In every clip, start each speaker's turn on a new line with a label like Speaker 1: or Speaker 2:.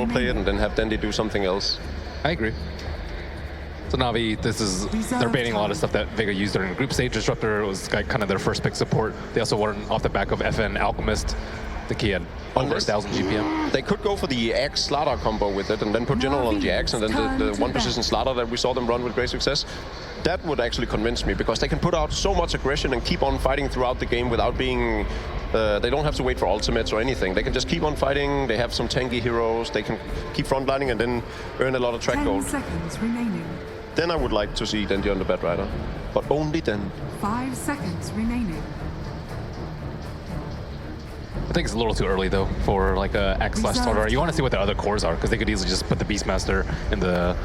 Speaker 1: roleplay it and then have Dendy do something else.
Speaker 2: I agree. So Navi, they're banning a lot of stuff that Vega used during the group stage. Disruptor was kind of their first pick support. They also won off the back of FN Alchemist. I think he had over 1,000 GPM.
Speaker 1: They could go for the Axe Slaughter combo with it and then put General on the Axe and then the one position Slaughter that we saw them run with great success. That would actually convince me because they can put out so much aggression and keep on fighting throughout the game without being... they don't have to wait for ultimates or anything. They can just keep on fighting. They have some tanky heroes. They can keep frontlining and then earn a lot of track gold.
Speaker 3: 10 seconds remaining.
Speaker 1: Then I would like to see Dendy on the Bat Rider, but only then.
Speaker 3: 5 seconds remaining.
Speaker 2: I think it's a little too early though for like a Axe/Starter. You want to see what the other cores are because they could easily just put the Beastmaster in the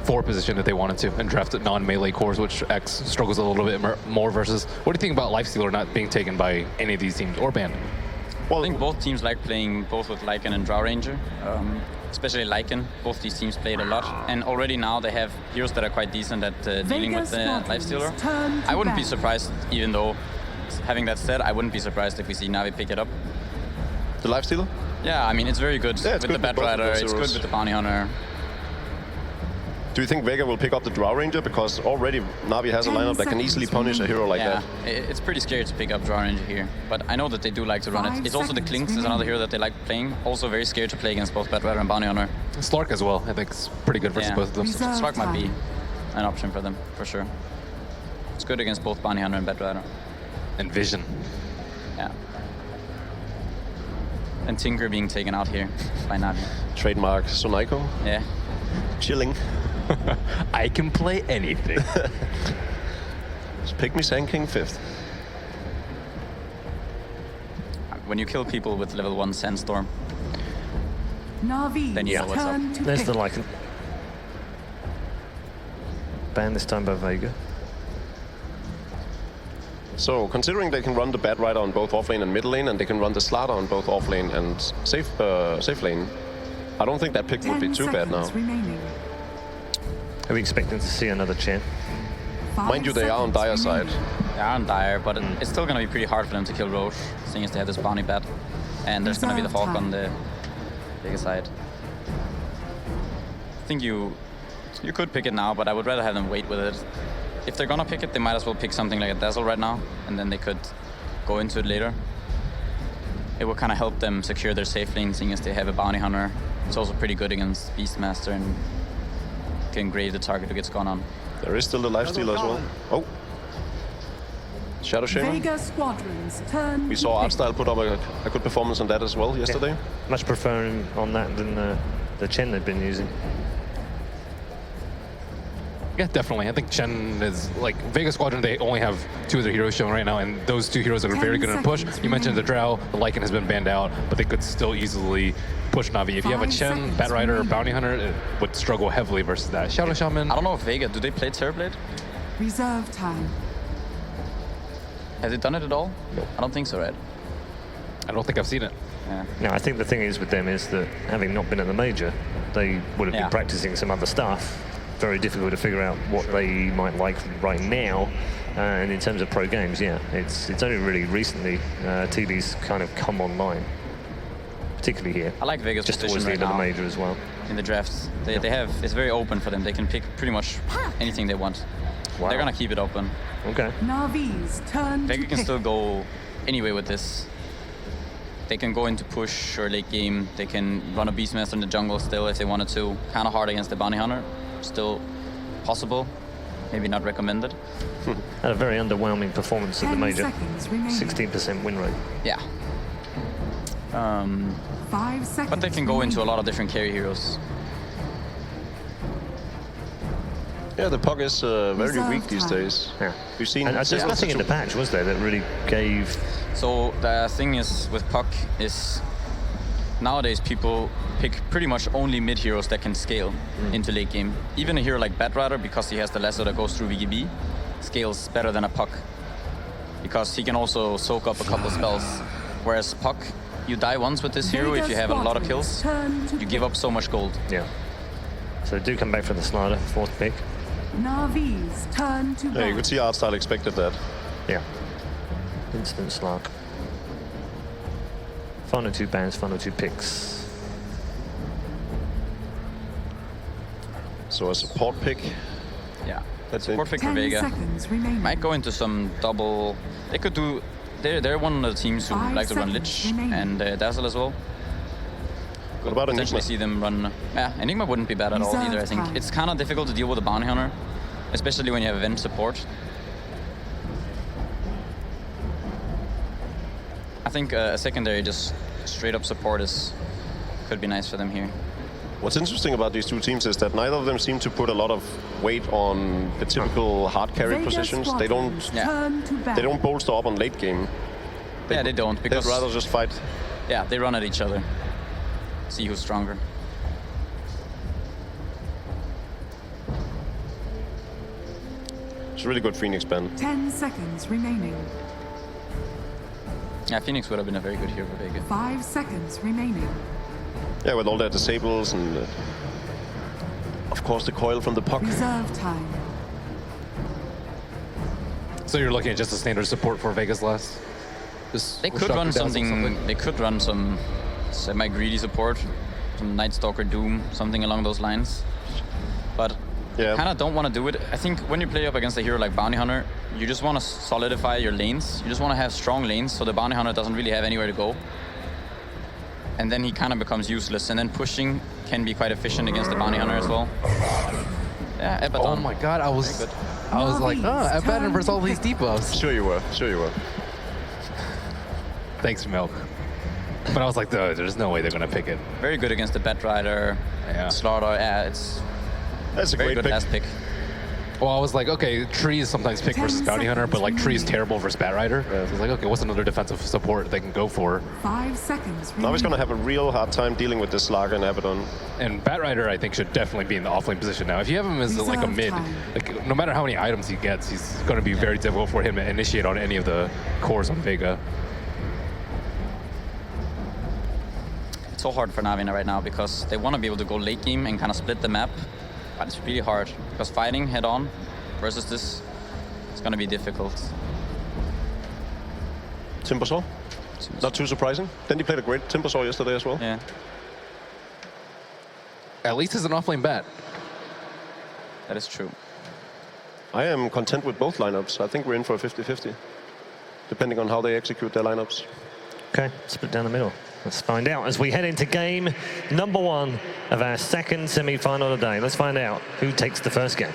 Speaker 2: 4 position if they wanted to and draft non-melee cores, which X struggles a little bit more versus. What do you think about Lifestealer not being taken by any of these teams or banned?
Speaker 4: Well, I think both teams like playing both with Lycan and Drow Ranger. Especially Lycan, both these teams played a lot, and already now they have heroes that are quite decent at dealing with the Lifestealer. I wouldn't be surprised, even though, having that said, I wouldn't be surprised if we see Navi pick it up.
Speaker 1: The Lifestealer?
Speaker 4: Yeah, I mean, it's very good with the Bat Rider, it's good with the Bounty Hunter.
Speaker 1: Do you think Vega will pick up the Drow Ranger? Because already Navi has a lineup that can easily punish a hero like that.
Speaker 4: It's pretty scary to pick up Drow Ranger here, but I know that they do like to run it. It's also the Clinks is another hero that they like playing. Also very scared to play against both Bat Rider and Bounty Hunter.
Speaker 2: Slark as well, I think it's pretty good versus both of them.
Speaker 4: Slark might be an option for them, for sure. It's good against both Bounty Hunter and Bat Rider.
Speaker 2: And Vision.
Speaker 4: Yeah. And Tinker being taken out here by Navi.
Speaker 1: Trademark Sonaiko.
Speaker 4: Yeah.
Speaker 1: Chilling.
Speaker 2: I can play anything.
Speaker 1: Just pick me Sand King 5th.
Speaker 4: When you kill people with level 1 Sandstorm,
Speaker 3: Navi,
Speaker 4: then you know what's up.
Speaker 5: There's the Lycan. Banned this time by Vega.
Speaker 1: So, considering they can run the Bat Rider on both offlane and mid lane, and they can run the Slaughter on both offlane and safe lane, I don't think that pick would be too bad now.
Speaker 3: Remaining.
Speaker 5: Are we expecting to see another Chen?
Speaker 1: Mind you, they are on Dire side.
Speaker 4: They are on Dire, but it's still going to be pretty hard for them to kill Roche, seeing as they have this Bounty Bat. And there's going to be the Hawk on the Vega side. I think you could pick it now, but I would rather have them wait with it. If they're going to pick it, they might as well pick something like a Dazzle right now, and then they could go into it later. It will kind of help them secure their safe lane, seeing as they have a Bounty Hunter. It's also pretty good against Beastmaster and can grave the target who gets gone on.
Speaker 1: There is still the Lifestealer as well. Oh. Shadow Shaman.
Speaker 3: Vega squadrons turn.
Speaker 1: We saw Artstyle put up a good performance on that as well yesterday.
Speaker 5: Yeah. Much preferring on that than the Chen they've been using.
Speaker 2: Yeah, definitely. I think Chen is like Vega Squadron. They only have 2 of their heroes shown right now, and those 2 heroes are very good in push. You mentioned the Drow, the Lycan has been banned out, but they could still easily push Navi. If you have a Chen, Bat Rider, or Bounty Hunter, it would struggle heavily versus that. Shadow Shaman.
Speaker 4: I don't know if Vega, do they play Terrorblade?
Speaker 3: Reserve time.
Speaker 4: Has it done it at all?
Speaker 2: No.
Speaker 4: I don't think so, right?
Speaker 2: I don't think I've seen it.
Speaker 4: Yeah.
Speaker 5: No, I think the thing is with them is that having not been at the major, they would have been practicing some other stuff. Very difficult to figure out what they might like right now. And in terms of pro games, yeah, it's only really recently TV's kind of come online, particularly here.
Speaker 4: I like Vega's
Speaker 5: just towards the end of the major as well.
Speaker 4: In the drafts, they have, it's very open for them. They can pick pretty much anything they want.
Speaker 5: Wow.
Speaker 4: They're gonna keep it open.
Speaker 5: Okay.
Speaker 3: Navi's turn.
Speaker 4: Vega can still go anyway with this. They can go into push or late game. They can run a Beastmaster in the jungle still if they wanted to. Kind of hard against the Bounty Hunter. Still possible, maybe not recommended.
Speaker 5: Had a very underwhelming performance at the major. 16% win rate.
Speaker 4: Yeah.
Speaker 3: 5 seconds.
Speaker 4: But they can go into a lot of different carry heroes.
Speaker 1: Yeah, the puck is very weak these days.
Speaker 5: Yeah.
Speaker 1: We've seen.
Speaker 5: And there's nothing in the patch, was there, that really gave?
Speaker 4: So the thing is with puck is nowadays people pick pretty much only mid heroes that can scale into late game. Even a hero like Bat Rider, because he has the lasso that goes through VGB, scales better than a puck. Because he can also soak up a couple spells. Whereas puck, you die once with this hero if you have a lot of kills. You give up so much gold.
Speaker 5: Yeah. So do come back for the Slider, 4th pick.
Speaker 3: Navi's turn to
Speaker 1: Yeah, you could see Artstyle expected that.
Speaker 5: Yeah. Instant Slark. Final 2 bans, final 2 picks.
Speaker 1: So a support pick.
Speaker 4: Yeah,
Speaker 1: That's
Speaker 4: support pick for
Speaker 3: 10
Speaker 4: Vega.
Speaker 3: seconds remaining.
Speaker 4: Might go into some double. They could do. They're one of the teams who
Speaker 3: 5
Speaker 4: like to run
Speaker 3: seconds
Speaker 4: Lich
Speaker 3: remaining.
Speaker 4: and Dazzle as well.
Speaker 1: What about
Speaker 4: Potentially
Speaker 1: Enigma?
Speaker 4: see them run. Yeah, Enigma wouldn't be bad at all either. I think
Speaker 3: Reserve
Speaker 4: it's kind of difficult to deal with a bounty hunter, especially when you have event support. I think a secondary just straight up support could be nice for them here.
Speaker 1: What's interesting about these two teams is that neither of them seem to put a lot of weight on the typical hard carry
Speaker 3: Vega
Speaker 1: positions. They
Speaker 3: squadrons
Speaker 1: don't.
Speaker 4: Yeah.
Speaker 3: turn to battle.
Speaker 1: They don't bolster up on late game.
Speaker 4: Yeah, they don't
Speaker 1: They'd
Speaker 4: because
Speaker 1: rather just fight.
Speaker 4: yeah, they run at each other. See who's stronger.
Speaker 1: It's a really good Phoenix ban.
Speaker 3: 10 seconds remaining.
Speaker 4: Yeah, Phoenix would have been a very good hero for Vega.
Speaker 3: 5 seconds remaining.
Speaker 1: Yeah, with all their disables and of course the coil from the puck.
Speaker 3: Reserve time.
Speaker 2: So you're looking at just a standard support for Vega's last? Just
Speaker 4: They
Speaker 2: with
Speaker 4: could
Speaker 2: Shocker
Speaker 4: run
Speaker 2: Dazzle,
Speaker 4: something. They could run some semi-greedy support, some Night Stalker Doom, something along those lines. But
Speaker 1: Yeah.
Speaker 4: kind of don't want to do it. I think when you play up against a hero like Bounty Hunter, you just want to solidify your lanes. You just want to have strong lanes so the Bounty Hunter doesn't really have anywhere to go. And then he kind of becomes useless. And then pushing can be quite efficient against the Bounty Hunter as well. Yeah, Abaddon.
Speaker 2: Oh my god, I was like, oh, Abaddon versus all these debuffs.
Speaker 1: Sure you were. Sure you were.
Speaker 2: Thanks, Milk. But I was like, there's no way they're gonna pick it.
Speaker 4: Very good against the Bat Rider,
Speaker 2: Yeah.
Speaker 4: Slaughter. Yeah, it's
Speaker 1: That's a
Speaker 4: very
Speaker 1: great
Speaker 4: good
Speaker 1: pick.
Speaker 4: last pick.
Speaker 2: Well, I was like, okay, Tree is sometimes picked
Speaker 3: 10
Speaker 2: versus Bounty Hunter, but like Tree is terrible versus Bat Rider. So I was like, okay, what's another defensive support they can go for?
Speaker 3: 5 seconds remaining.
Speaker 1: Now he's gonna have a real hard time dealing with this Slaga and Abaddon.
Speaker 2: And Bat Rider, I think, should definitely be in the offlane position now. If you have him as like a
Speaker 3: Reserve
Speaker 2: mid,
Speaker 3: time.
Speaker 2: like no matter how many items he gets, he's going to be very difficult for him to initiate on any of the cores on Vega.
Speaker 4: It's so hard for Navi right now because they want to be able to go late game and kind of split the map, but it's really hard because fighting head on versus this is going to be difficult.
Speaker 1: Timbersaw. Not too surprising. Then he played a great Timbersaw yesterday as well.
Speaker 4: Yeah,
Speaker 2: At least as an offlane bat.
Speaker 4: that is true.
Speaker 1: I am content with both lineups. I think we're in for a 50-50, depending on how they execute their lineups.
Speaker 5: Okay, split down the middle. Let's find out as we head into game number 1 of our second semi-final today. Let's find out who takes the first game.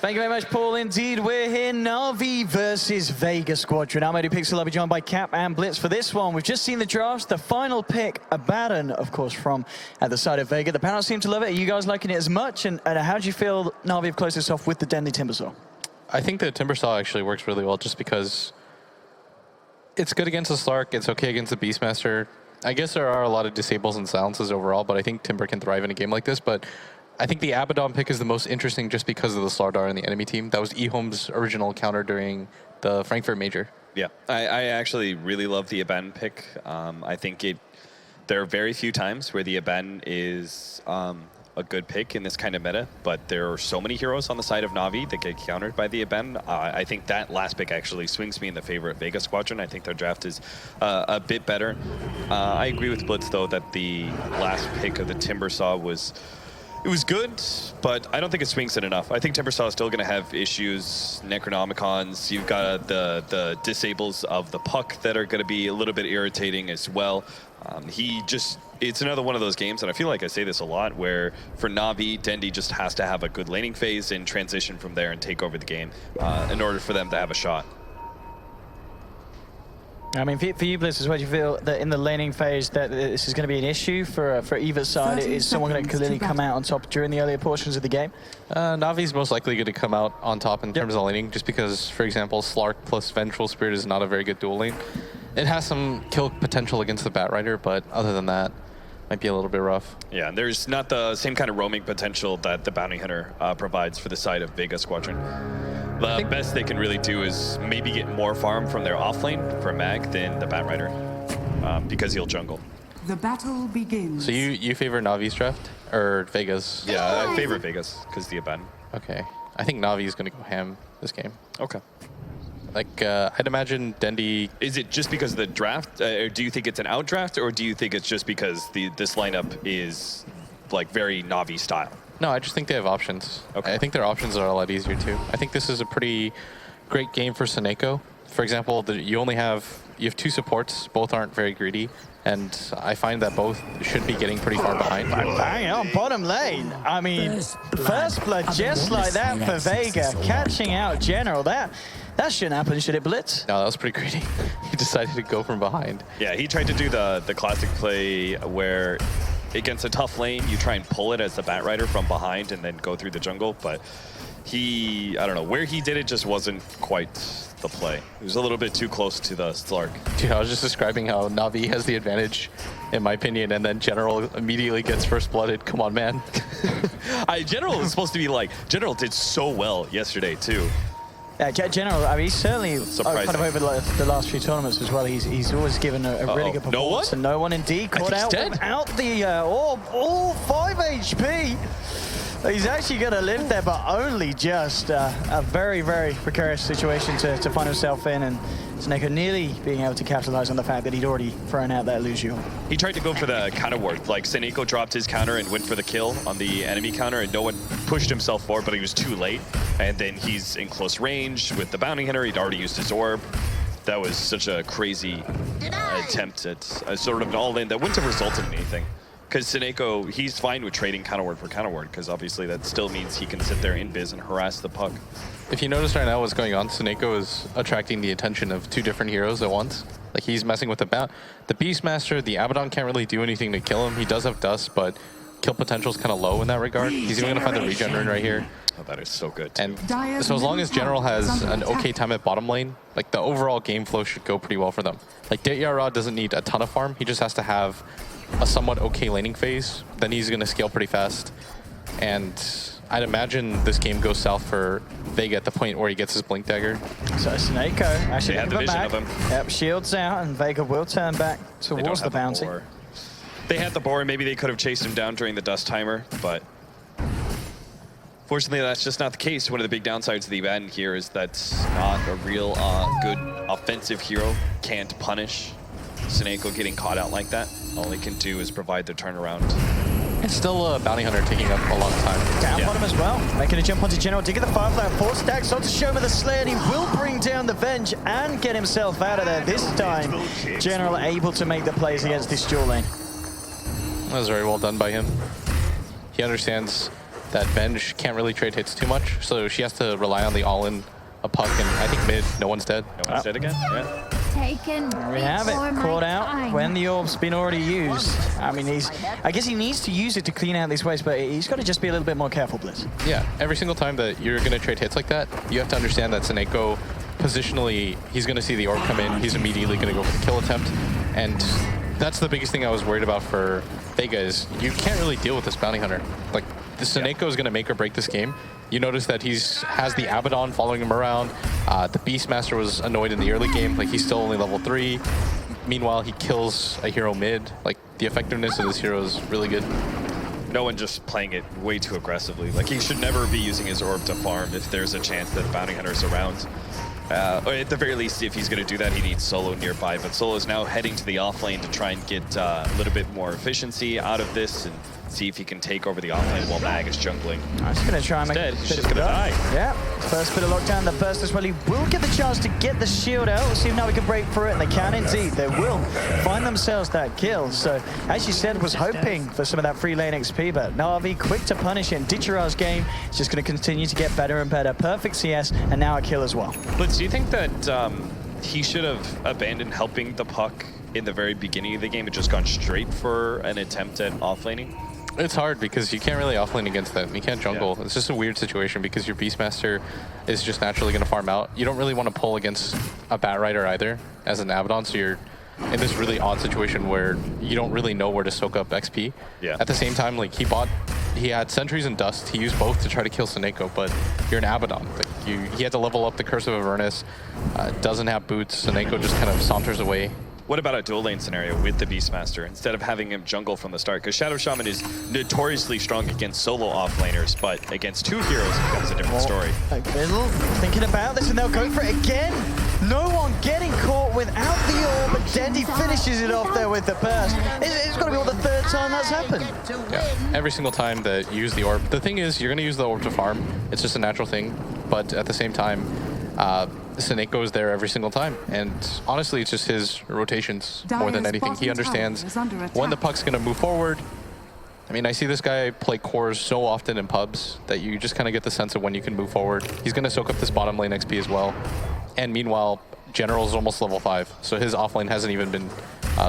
Speaker 6: Thank you very much, Paul. Indeed, we're here. Navi versus Vega Squadron. I'm Eddie Pixel. I'll be joined by Cap and Blitz for this one. We've just seen the drafts. The final pick, Abaddon, of course, from at the side of Vega. The panel seem to love it. Are you guys liking it as much? And how do you feel Navi have closed this off with the Deadly Timbersaw?
Speaker 7: I think the Timbersaw actually works really well just because it's good against the Slark, it's okay against the Beastmaster. I guess there are a lot of disables and silences overall, but I think Timber can thrive in a game like this. But I think the Abaddon pick is the most interesting just because of the Slardar in the enemy team. That was Eholm's original counter during the Frankfurt Major.
Speaker 8: Yeah, I actually really love the Abaddon pick. I think there are very few times where the Abaddon is a good pick in this kind of meta, but there are so many heroes on the side of Navi that get countered by the Abaddon. I think that last pick actually swings me in the favor of Vega Squadron. I think their draft is a bit better. I agree with Blitz, though, that the last pick of the Timbersaw was good, but I don't think it swings it enough. I think Timbersaw is still going to have issues, Necronomicons. You've got the disables of the puck that are going to be a little bit irritating as well. It's another one of those games, and I feel like I say this a lot, where for Navi, Dendi just has to have a good laning phase and transition from there and take over the game in order for them to have a shot.
Speaker 6: I mean, for you, Blitz, as well, do you feel that in the laning phase that this is going to be an issue for either side?
Speaker 3: 30
Speaker 6: Is someone going to
Speaker 3: seconds
Speaker 6: clearly
Speaker 3: to
Speaker 6: come
Speaker 3: battle.
Speaker 6: out on top during the earlier portions of the game?
Speaker 7: Navi's most likely going to come out on top in terms of laning, just because, for example, Slark plus Vengeful Spirit is not a very good dual lane. It has some kill potential against the Bat Rider, but other than that, might be a little bit rough.
Speaker 8: Yeah, and there's not the same kind of roaming potential that the Bounty Hunter provides for the side of Vega Squadron. The best they can really do is maybe get more farm from their offlane for Mag than the Bat Rider, because he'll jungle.
Speaker 3: The battle begins.
Speaker 7: So you favor Navi's draft? Or Vega's?
Speaker 8: Yeah, I favor Vegas because the Abaddon.
Speaker 7: Okay. I think Navi's going to go ham this game.
Speaker 8: Okay.
Speaker 7: Like, I'd imagine Dendi...
Speaker 8: Is it just because of the draft? Or do you think it's an out draft, or do you think it's just because this lineup is like very Navi style?
Speaker 7: No, I just think they have options.
Speaker 8: Okay.
Speaker 7: I think their options are a lot easier too. I think this is a pretty great game for Seneko. For example, you have 2 supports, both aren't very greedy, and I find that both should be getting pretty far behind.
Speaker 6: Bang on bottom lane. I mean, first blood just like that for Vega, catching out General. That shouldn't happen, should it, Blitz?
Speaker 7: No, that was pretty greedy. He decided to go from behind.
Speaker 8: Yeah, he tried to do the classic play where against a tough lane, you try and pull it as the Bat Rider from behind and then go through the jungle, but I don't know, where he did it just wasn't quite the play. It was a little bit too close to the Slark.
Speaker 7: Dude, I was just describing how Navi has the advantage, in my opinion, and then General immediately gets first blooded. Come on, man.
Speaker 8: General is supposed to be like, General did so well yesterday too.
Speaker 6: Yeah, General, I mean, he's certainly
Speaker 8: Surprising.
Speaker 6: kind of over the last few tournaments as well. He's always given a really good performance.
Speaker 8: No one?
Speaker 6: And no one indeed caught out without the all 5 HP. He's actually going to live there, but only just a very, very precarious situation to find himself in. And Seneko nearly being able to capitalize on the fact that he'd already thrown out that Lucio.
Speaker 8: He tried to go for the counter ward. Like, Seneko dropped his counter and went for the kill on the enemy counter, and no one pushed himself forward, but he was too late. And then he's in close range with the bounty hunter. He'd already used his orb. That was such a crazy attempt at a sort of an all-in that wouldn't have resulted in anything. Because Seneko, he's fine with trading counter ward for counter ward, because obviously that still means he can sit there in biz and harass the puck.
Speaker 7: If you notice right now what's going on, Seneko is attracting the attention of 2 different heroes at once. Like, he's messing with the Beastmaster. The Abaddon can't really do anything to kill him. He does have Dust, but kill potential is kind of low in that regard. He's even going to find the regen rune right here.
Speaker 8: Oh, that is so good, too.
Speaker 7: And so as long as General has an okay time at bottom lane, like, the overall game flow should go pretty well for them. Like, Detyara doesn't need a ton of farm. He just has to have a somewhat okay laning phase. Then he's going to scale pretty fast. And I'd imagine this game goes south for Vega at the point where he gets his Blink Dagger.
Speaker 6: So Seneko actually
Speaker 8: had the vision
Speaker 6: back.
Speaker 8: of him.
Speaker 6: Yep, shields out, and Vega will turn back towards the bounty.
Speaker 8: They had the boar, maybe they could have chased him down during the dust timer, but fortunately that's just not the case. One of the big downsides of the event here is that's not a real good offensive hero. Can't punish Seneko getting caught out like that. All he can do is provide the turnaround.
Speaker 7: It's still a bounty hunter taking up a long time.
Speaker 6: Down bottom as well, making a jump onto General, digging the Firefly, 4 stacks onto Shoma the Slayer, and he will bring down the Venge and get himself out of there. This time, General able to make the plays against this dual lane.
Speaker 7: That was very well done by him. He understands that Venge can't really trade hits too much, so she has to rely on the all-in a puck, and I think mid, no one's dead.
Speaker 8: No one's dead again? Yeah.
Speaker 6: We have it, caught out when the orb's been already used. I mean, I guess he needs to use it to clean out these waves, but he's got to just be a little bit more careful, Blitz.
Speaker 7: Yeah, every single time that you're going to trade hits like that, you have to understand that Seneko, positionally, he's going to see the orb come in, he's immediately going to go for the kill attempt, and that's the biggest thing I was worried about for Vega is you can't really deal with this bounty hunter. Like, the Seneko is going to make or break this game. You notice that has the Abaddon following him around. The Beastmaster was annoyed in the early game. Like, he's still only level 3. Meanwhile, he kills a hero mid. Like, the effectiveness of this hero is really good.
Speaker 8: No one just playing it way too aggressively. Like, he should never be using his orb to farm if there's a chance that a bounty hunter is around. Or at the very least, if he's going to do that, he needs Solo nearby. But Solo is now heading to the off lane to try and get a little bit more efficiency out of this and see if he can take over the off lane while Mag is jungling.
Speaker 6: I'm just going to try and make
Speaker 8: Instead, he's just going to die.
Speaker 6: Yeah, first bit of lockdown, the burst as well. He will get the chance to get the shield out. We'll see if now we can break through it, and they can indeed. They will find themselves that kill. So, as you said, was hoping for some of that free lane XP, but Navi quick to punish it. Ditchara's game is just going to continue to get better and better. Perfect CS, and now a kill as well.
Speaker 8: But do you think that he should have abandoned helping the puck in the very beginning of the game and just gone straight for an attempt at offlaning?
Speaker 7: It's hard because you can't really offlane against them. You can't jungle. Yeah. It's just a weird situation because your Beastmaster is just naturally going to farm out. You don't really want to pull against a Bat Rider either as an Abaddon, so you're in this really odd situation where you don't really know where to soak up XP.
Speaker 8: Yeah.
Speaker 7: At the same time, like, he had Sentries and Dust. He used both to try to kill Seneko, but you're an Abaddon. Like, he had to level up the Curse of Avernus. Doesn't have boots. Seneko just kind of saunters away.
Speaker 8: What about a dual lane scenario with the Beastmaster instead of having him jungle from the start? Because Shadow Shaman is notoriously strong against solo offlaners, but against 2 heroes it becomes a different story.
Speaker 6: Thinking about this, and they'll go for it again. No one getting caught without the orb, but Dendy finishes it off there with the burst. It's got to be the third time that's happened.
Speaker 7: Yeah, every single time that you use the orb. The thing is, you're going to use the orb to farm. It's just a natural thing. But at the same time, Seneko is there every single time. And honestly, it's just his rotations more than anything. He understands when the puck's going to move forward. I mean, I see this guy play cores so often in pubs that you just kind of get the sense of when you can move forward. He's going to soak up this bottom lane XP as well. And meanwhile, General is almost level 5, so his offlane hasn't even been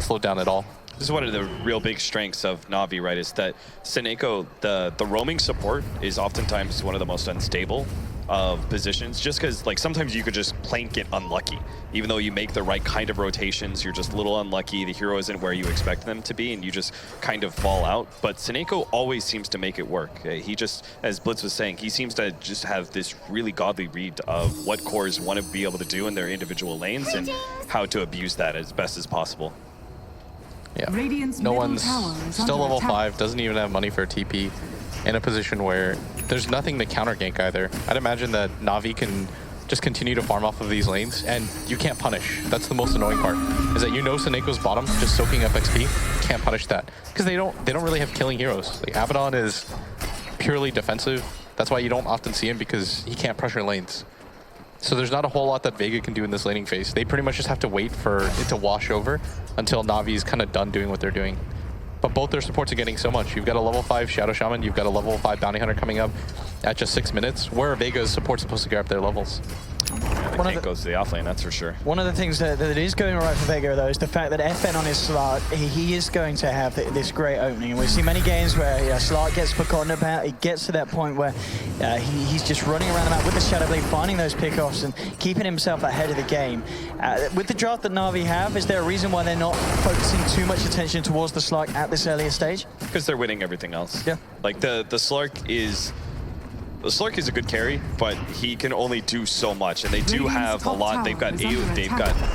Speaker 7: slowed down at all.
Speaker 8: This is one of the real big strengths of Navi, right, is that Seneko, the roaming support is oftentimes one of the most unstable of positions, just because like sometimes you could just plain get unlucky. Even though you make the right kind of rotations, you're just a little unlucky, the hero isn't where you expect them to be, and you just kind of fall out. But Seneko always seems to make it work. He just, as Blitz was saying, he seems to just have this really godly read of what cores want to be able to do in their individual lanes and how to abuse that as best as possible.
Speaker 7: Yeah,
Speaker 3: Radiant's
Speaker 7: no
Speaker 3: middle
Speaker 7: one's
Speaker 3: tower is
Speaker 7: still
Speaker 3: under
Speaker 7: level
Speaker 3: attack.
Speaker 7: 5, doesn't even have money for a TP, in a position where there's nothing to counter gank either. I'd imagine that Navi can just continue to farm off of these lanes, and you can't punish. That's the most annoying part, is that you know Seneko's bottom, just soaking up XP, you can't punish that. Because they don't really have killing heroes. Like, Abaddon is purely defensive. That's why you don't often see him, because he can't pressure lanes. So there's not a whole lot that Vega can do in this laning phase. They pretty much just have to wait for it to wash over until Navi's kind of done doing what they're doing. But both their supports are getting so much. You've got a level 5 Shadow Shaman, you've got a level 5 Bounty Hunter coming up at just 6 minutes. Where are Vega's supports supposed to get up their levels?
Speaker 8: The tank goes to the offlane, that's for sure.
Speaker 6: One of the things that is going right for Vega, though, is the fact that FN on his Slark, he is going to have this great opening. And we've seen many games where Slark gets forgotten about. He gets to that point where he's just running around the map with the Shadow Blade, finding those pickoffs and keeping himself ahead of the game. With the draft that Navi have, is there a reason why they're not focusing too much attention towards the Slark at this earlier stage?
Speaker 8: Because they're winning everything else.
Speaker 6: Yeah.
Speaker 8: Like the Slark is... The Slark is a good carry, but he can only do so much, and they do have a lot. They've got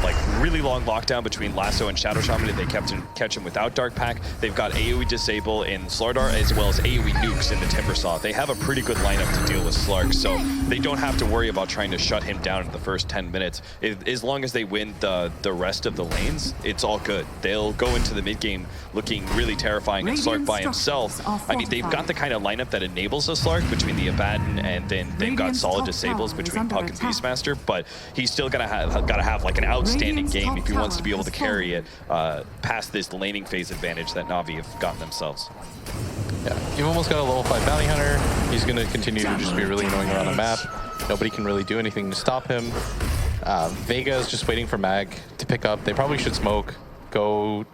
Speaker 8: like really long lockdown between Lasso and Shadow Shaman if they catch him without Dark Pack. They've got AoE Disable in Slardar as well as AoE Nukes in the Timbersaw. They have a pretty good lineup to deal with Slark, so they don't have to worry about trying to shut him down in the first 10 minutes. As long as they win the rest of the lanes, it's all good. They'll go into the mid game looking really terrifying, and Slark by himself, I mean, they've got the kind of lineup that enables a Slark between the Abaddon, and then they've got solid disables between Puck and Beastmaster, but he's still gotta have like an outstanding game if he wants to be able to carry it past this laning phase advantage that Navi have gotten themselves.
Speaker 7: Yeah, you've almost got a level 5 Bounty Hunter. He's going to continue to just be really annoying around the map. Nobody can really do anything to stop him. Vega is just waiting for Mag to pick up. They probably should smoke, go...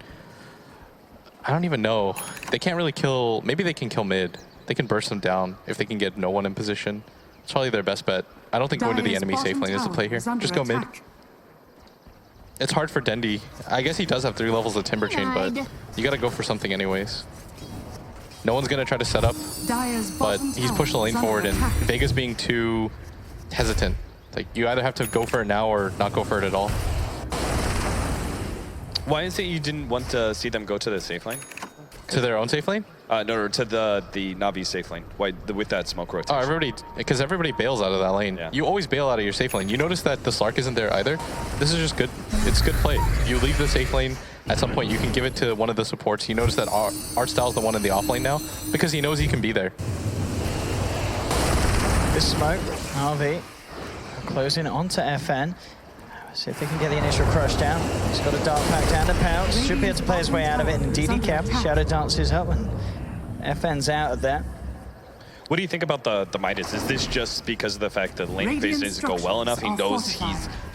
Speaker 7: I don't even know. They can't really kill... Maybe they can kill mid. They can burst them down if they can get no one in position. It's probably their best bet. I don't think going to the enemy safe lane is the play here. Just go mid. It's hard for Dendy. I guess he does have 3 levels of Timber Chain, but you got to go for something anyways. No one's going to try to set up, but he's pushed the lane forward, and Vega's being too hesitant. Like, you either have to go for it now or not go for it at all.
Speaker 8: Why is it you didn't want to see them go to the safe lane?
Speaker 7: To their own safe lane?
Speaker 8: No, to the Navi safe lane. Why with that smoke rotation?
Speaker 7: Oh, because everybody bails out of that lane. Yeah. You always bail out of your safe lane. You notice that the Slark isn't there either. This is just good. It's good play. If you leave the safe lane, at some point you can give it to one of the supports. You notice that Artstyle's the one in the off lane now because he knows he can be there.
Speaker 6: This smoke, Navi closing onto FN. See if they can get the initial crush down. He's got a Dark Pack down to Pounce. Should be able to play his way out of it. And DD Cap, Shadow dances up, and FN's out of that.
Speaker 8: What do you think about the Midas? Is this just because of the fact that laning phase doesn't go well enough? He knows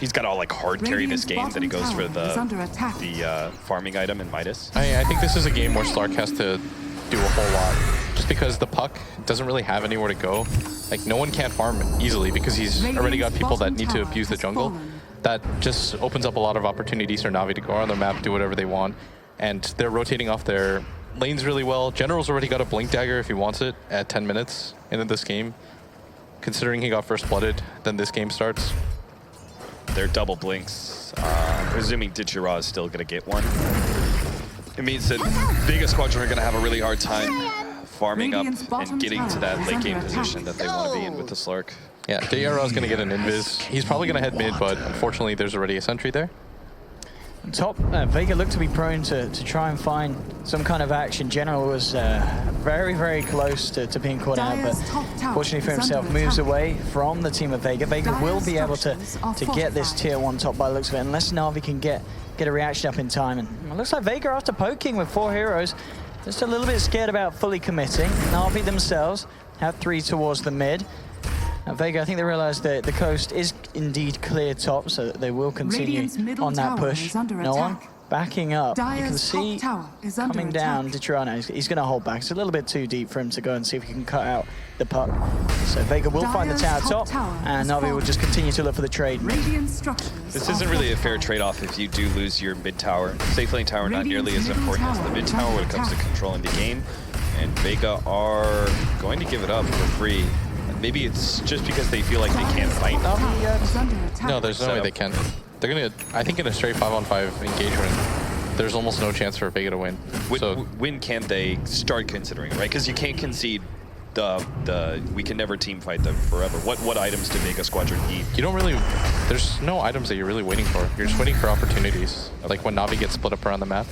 Speaker 8: he's got to like hard carry this game that he goes for the farming item in Midas?
Speaker 7: I think this is a game where Slark has to do a whole lot. Just because the Puck doesn't really have anywhere to go. Like, no one can farm easily because he's already got people that need to abuse the jungle. That just opens up a lot of opportunities for Navi to go around their map, do whatever they want. And they're rotating off their lanes really well. General's already got a Blink Dagger if he wants it at 10 minutes into this game. Considering he got first blooded, then this game starts.
Speaker 8: They're double blinks. Presuming Dichira is still going to get one. It means that Vega Squadron are going to have a really hard time farming up and getting to that late game position that they want to be in with the Slark.
Speaker 7: Yeah, Dichira is going to get an invis. He's probably going to head mid, but unfortunately there's already a sentry there.
Speaker 6: Top, Vega looked to be prone to try and find some kind of action. General was very, very close to being caught out, but fortunately for himself, moves away from the team of Vega. Vega will be able to get this tier 1 top by the looks of it, unless Navi can get a reaction up in time. And it looks like Vega, after poking with 4 heroes, just a little bit scared about fully committing. Navi themselves have 3 towards the mid. Now Vega, I think they realize that the coast is indeed clear top, so they will continue on that push. No one backing up. You can see coming down Detrano. He's going to hold back. It's a little bit too deep for him to go and see if he can cut out the puck. So Vega will find the tower top, and Navi will just continue to look for the trade.
Speaker 8: This isn't really a fair trade-off if you do lose your mid tower. Safe lane tower not nearly as important as the mid tower when it comes to controlling the game. And Vega are going to give it up for free. Maybe it's just because they feel like they can't fight Navi yet.
Speaker 7: No, there's no way they can. They're gonna, I think in a straight 5-on-5 engagement, there's almost no chance for Vega to win.
Speaker 8: When can they start considering, right? Because you can't concede the we can never team fight them forever. What items do Vega Squadron need?
Speaker 7: You don't really, there's no items that you're really waiting for. You're just waiting for opportunities, like when Navi gets split up around the map.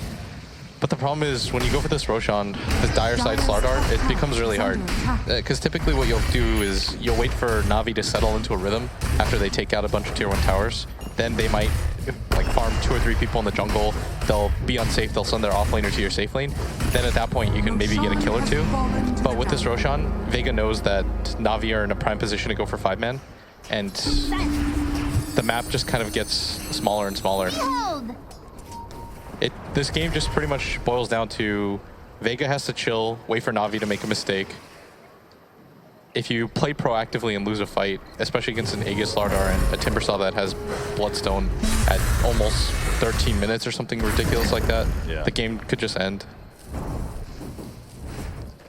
Speaker 7: But the problem is, when you go for this Roshan, this dire side Slardar, it becomes really hard. Because typically what you'll do is, you'll wait for Navi to settle into a rhythm after they take out a bunch of tier 1 towers. Then they might like farm 2 or 3 people in the jungle. They'll be unsafe, they'll send their offlaner to your safe lane. Then at that point, you can maybe get a kill or 2. But with this Roshan, Vega knows that Navi are in a prime position to go for 5-man. And the map just kind of gets smaller and smaller. This game just pretty much boils down to Vega has to chill, wait for Navi to make a mistake. If you play proactively and lose a fight, especially against an Aegis Slardar and a Timbersaw that has Bloodstone at almost 13 minutes or something ridiculous like that, the game could just end.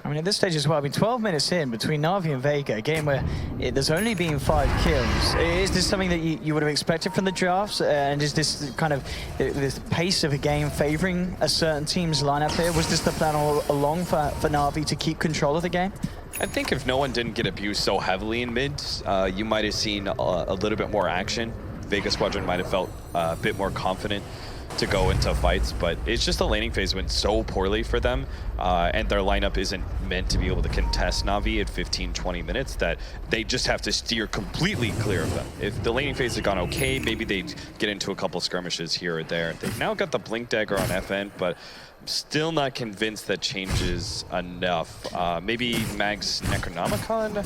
Speaker 6: I mean, at this stage as well, 12 minutes in between Navi and Vega, a game where there's only been 5 kills. Is this something that you would have expected from the drafts? And is this kind of this pace of a game favoring a certain team's lineup here? Was this the plan all along for Navi to keep control of the game?
Speaker 8: I think if no one didn't get abused so heavily in mid, you might have seen a little bit more action. Vega Squadron might have felt a bit more confident to go into fights, but it's just the laning phase went so poorly for them, and their lineup isn't meant to be able to contest Navi at 15-20 minutes, that they just have to steer completely clear of them. If the laning phase had gone okay, maybe they'd get into a couple skirmishes here or there. They've now got the Blink Dagger on FN, but I'm still not convinced that changes enough. Maybe Mag's Necronomicon?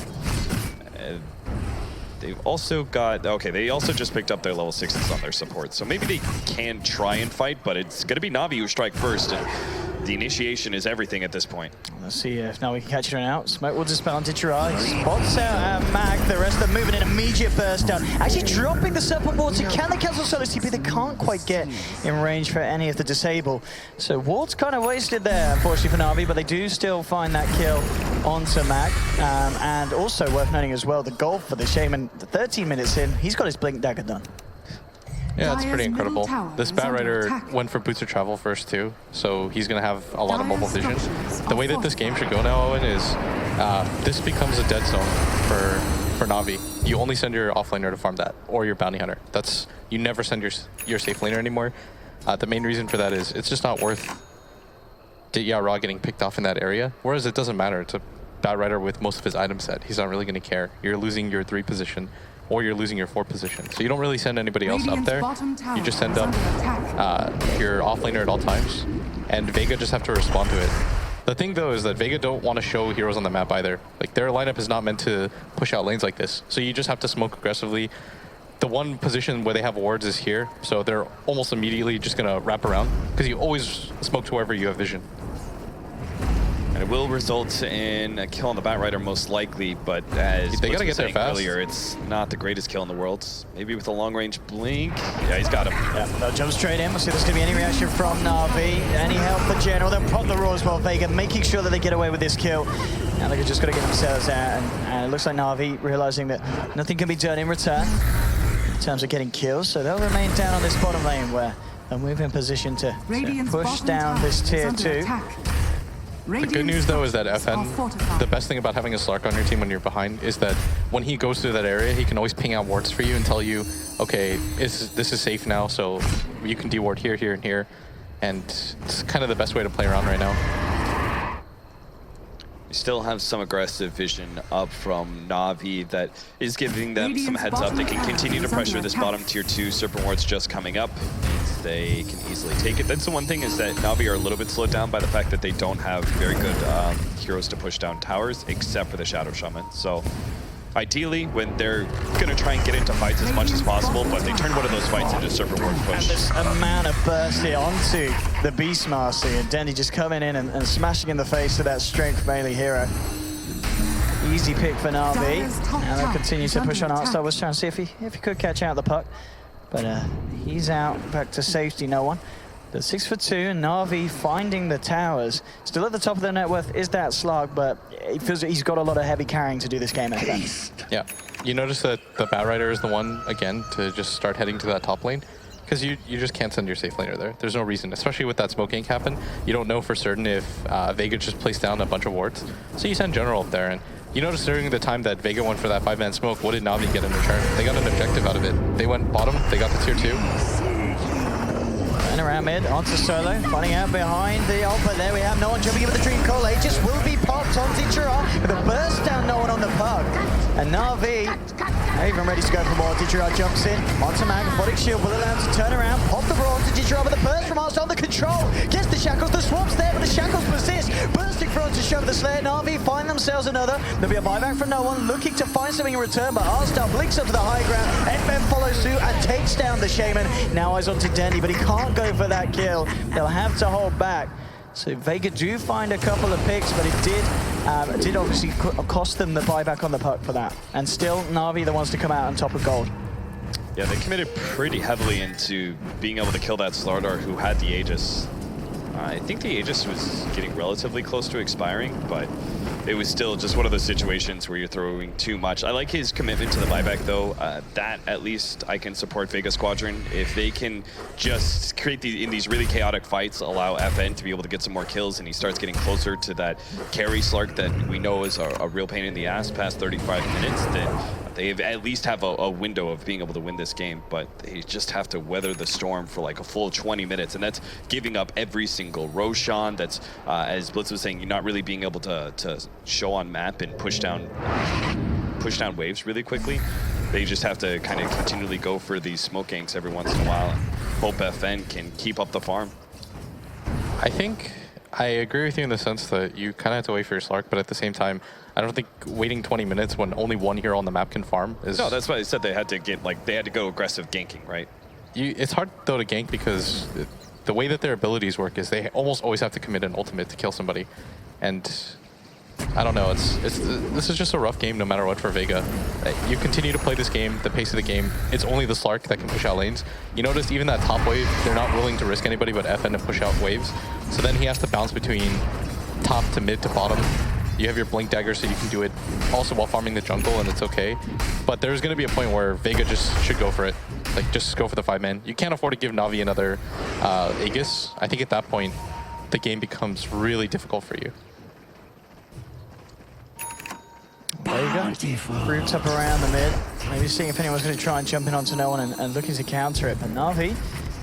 Speaker 8: They've also got, okay, they also just picked up their level 6s on their support, so maybe they can try and fight, but it's going to be Navi who strike first, and the initiation is everything at this point.
Speaker 6: Let's see if now we can catch it out. Smoke will dispel onto Chirai. Spots out Mag, the rest of them moving in immediate burst down. Actually dropping the Serpent Water. Can they cancel solo TP? They can't quite get in range for any of the disable. So Ward's kind of wasted there, unfortunately for Navi, but they do still find that kill onto Mag. And also worth noting as well, the goal for the Shaman, 13 minutes in, he's got his Blink Dagger done.
Speaker 7: Yeah, it's pretty incredible. This Bat Rider went for Boots of Travel first too, so he's going to have a lot of mobile vision. The way that this game should go now, Owen, is this becomes a dead zone for Navi. You only send your offlaner to farm that, or your bounty hunter. You never send your safe laner anymore. The main reason for that is it's just not worth Raw getting picked off in that area, whereas it doesn't matter. It's a Bat Rider with most of his item set. He's not really going to care. You're losing your 3 position, or you're losing your 4 position. So you don't really send anybody else up there. You just send up your offlaner at all times, and Vega just have to respond to it. The thing though is that Vega don't want to show heroes on the map either. Like, their lineup is not meant to push out lanes like this. So you just have to smoke aggressively. The one position where they have wards is here, so they're almost immediately just gonna wrap around, because you always smoke to wherever you have vision.
Speaker 8: And it will result in a kill on the Bat Rider most likely, but as
Speaker 7: they gotta get there fast.
Speaker 8: Earlier, it's not the greatest kill in the world. Maybe with a long-range blink. Yeah, he's got him.
Speaker 6: Yeah, they'll jump straight in. We'll see if there's going to be any reaction from Navi. Any help for General? They'll pop the Raw as well. Vega making sure that they get away with this kill. Now they're just got to get themselves out, and it looks like Navi realizing that nothing can be done in return in terms of getting kills, so they'll remain down on this bottom lane where they'll move in position to push down this tier 2.
Speaker 2: The good news, though, is that FN, the best thing about having a Slark on your team when you're behind is that when he goes through that area, he can always ping out wards for you and tell you, okay, this is safe now, so you can deward here, here, and here. And it's kind of the best way to play around right now.
Speaker 8: We still have some aggressive vision up from Navi that is giving them some heads up. They can continue to pressure this bottom tier 2. Serpent Ward's just coming up. Means they can easily take it. That's the one thing, is that Navi are a little bit slowed down by the fact that they don't have very good heroes to push down towers, except for the Shadow Shaman. So ideally, when they're going to try and get into fights as much as possible, but they turn one of those fights into Serpent Ward push.
Speaker 6: And this amount of burst here onto the Beastmaster, and Dendy just coming in and smashing in the face of that strength melee hero. Easy pick for Navi, and they'll continue to push on Artstar. Was trying to see if he could catch out the puck, but he's out, back to safety, no one. The 6 for 2, and Navi finding the towers. Still at the top of their net worth is that Slug, but it feels that he's got a lot of heavy carrying to do this game.
Speaker 7: Yeah, you notice that the Batrider is the one, again, to just start heading to that top lane. Because you just can't send your safe laner there. There's no reason, especially with that smoke gank happen. You don't know for certain if Vega just placed down a bunch of wards. So you send General up there, and you notice during the time that Vega went for that 5-man smoke, what did Navi get in return? They got an objective out of it. They went bottom, they got the tier 2.
Speaker 6: And around mid, onto Solo, finding out behind the ult, but there we have no one jumping in with the Dream Call. Aegis will be popped onto Tichira with a burst down, no one on the puck. And Navi, even ready to go for more. Tichira jumps in, onto Mag, Bodic Shield will allow him to turn around, pop the brawl onto Tichira with a burst from Arsenal on the control. Gets the Shackles, the Swamp's there, but the Shackles persist. Bursting through to shove the Slayer. Navi find themselves another. There'll be a buyback from no one, looking to find something in return, but Arstar blinks up to the high ground. FM follows suit and takes down the Shaman. Now eyes onto Dendy, but he can't go for that kill. They'll have to hold back. So Vega do find a couple of picks, but it did obviously cost them the buyback on the puck for that. And still, Navi the ones to come out on top of gold.
Speaker 8: Yeah, they committed pretty heavily into being able to kill that Slardar who had the Aegis. I think the Aegis was getting relatively close to expiring, but it was still just one of those situations where you're throwing too much. I like his commitment to the buyback, though. That, at least, I can support Vega Squadron. If they can just create in these really chaotic fights, allow FN to be able to get some more kills, and he starts getting closer to that carry Slark that we know is a real pain in the ass past 35 minutes, then they at least have a window of being able to win this game, but they just have to weather the storm for like a full 20 minutes, and that's giving up every single Roshan. That's, as Blitz was saying, you're not really being able to show on map and push down waves really quickly. They just have to kind of continually go for these smoke ganks every once in a while and hope FN can keep up the farm.
Speaker 7: I think I agree with you in the sense that you kind of have to wait for your Slark, but at the same time, I don't think waiting 20 minutes when only one hero on the map can farm is...
Speaker 8: No, that's why I said they had to get, like, they had to go aggressive ganking, right?
Speaker 7: It's hard, though, to gank because the way that their abilities work is they almost always have to commit an ultimate to kill somebody. And I don't know, this is just a rough game no matter what for Vega. You continue to play this game, the pace of the game, it's only the Slark that can push out lanes. You notice even that top wave, they're not willing to risk anybody but FN to push out waves. So then he has to bounce between top to mid to bottom. You have your Blink Dagger so you can do it also while farming the jungle, and it's okay. But there's going to be a point where Vega just should go for it. Like, just go for the 5-man. You can't afford to give Navi another Aegis. I think at that point, the game becomes really difficult for you.
Speaker 6: Vega roots up around the mid. Maybe seeing if anyone's going to try and jump in onto no one and looking to counter it. But Navi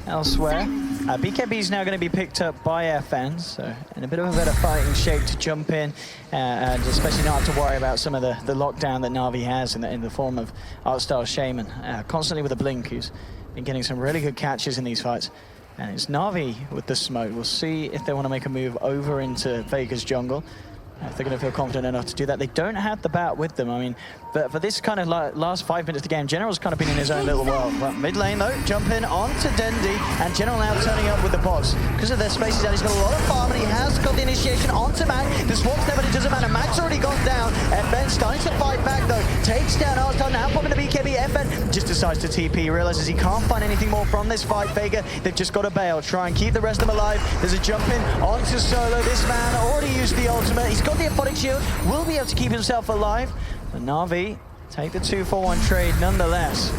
Speaker 6: elsewhere. BKB is now going to be picked up by FN, so in a bit of a better fighting shape to jump in, and especially not have to worry about some of the lockdown that Navi has in the form of Artstar Shaman, constantly with a blink, who's been getting some really good catches in these fights. And it's Navi with the smoke. We'll see if they want to make a move over into Vega's jungle. If they're going to feel confident enough to do that. They don't have the bat with them. I mean, but for this kind of last 5 minutes of the game, General's kind of been in his own little world. But mid lane, though, jumping onto Dendy, and General now turning up with the bots. Because of their spaces out, he's got a lot of farm, and he has got the initiation onto Mag. The swamp's there, but it doesn't matter. Mag's already gone down. FN starting to fight back, though. Takes down Arstar, now popping the BKB. FN just decides to TP, realizes he can't find anything more from this fight. Vega, they've just got to bail, try and keep the rest of them alive. There's a jump in onto Solo. This man already used the ultimate. He's got the Aphotic Shield, will be able to keep himself alive. But Navi take the 2-for-1 trade nonetheless.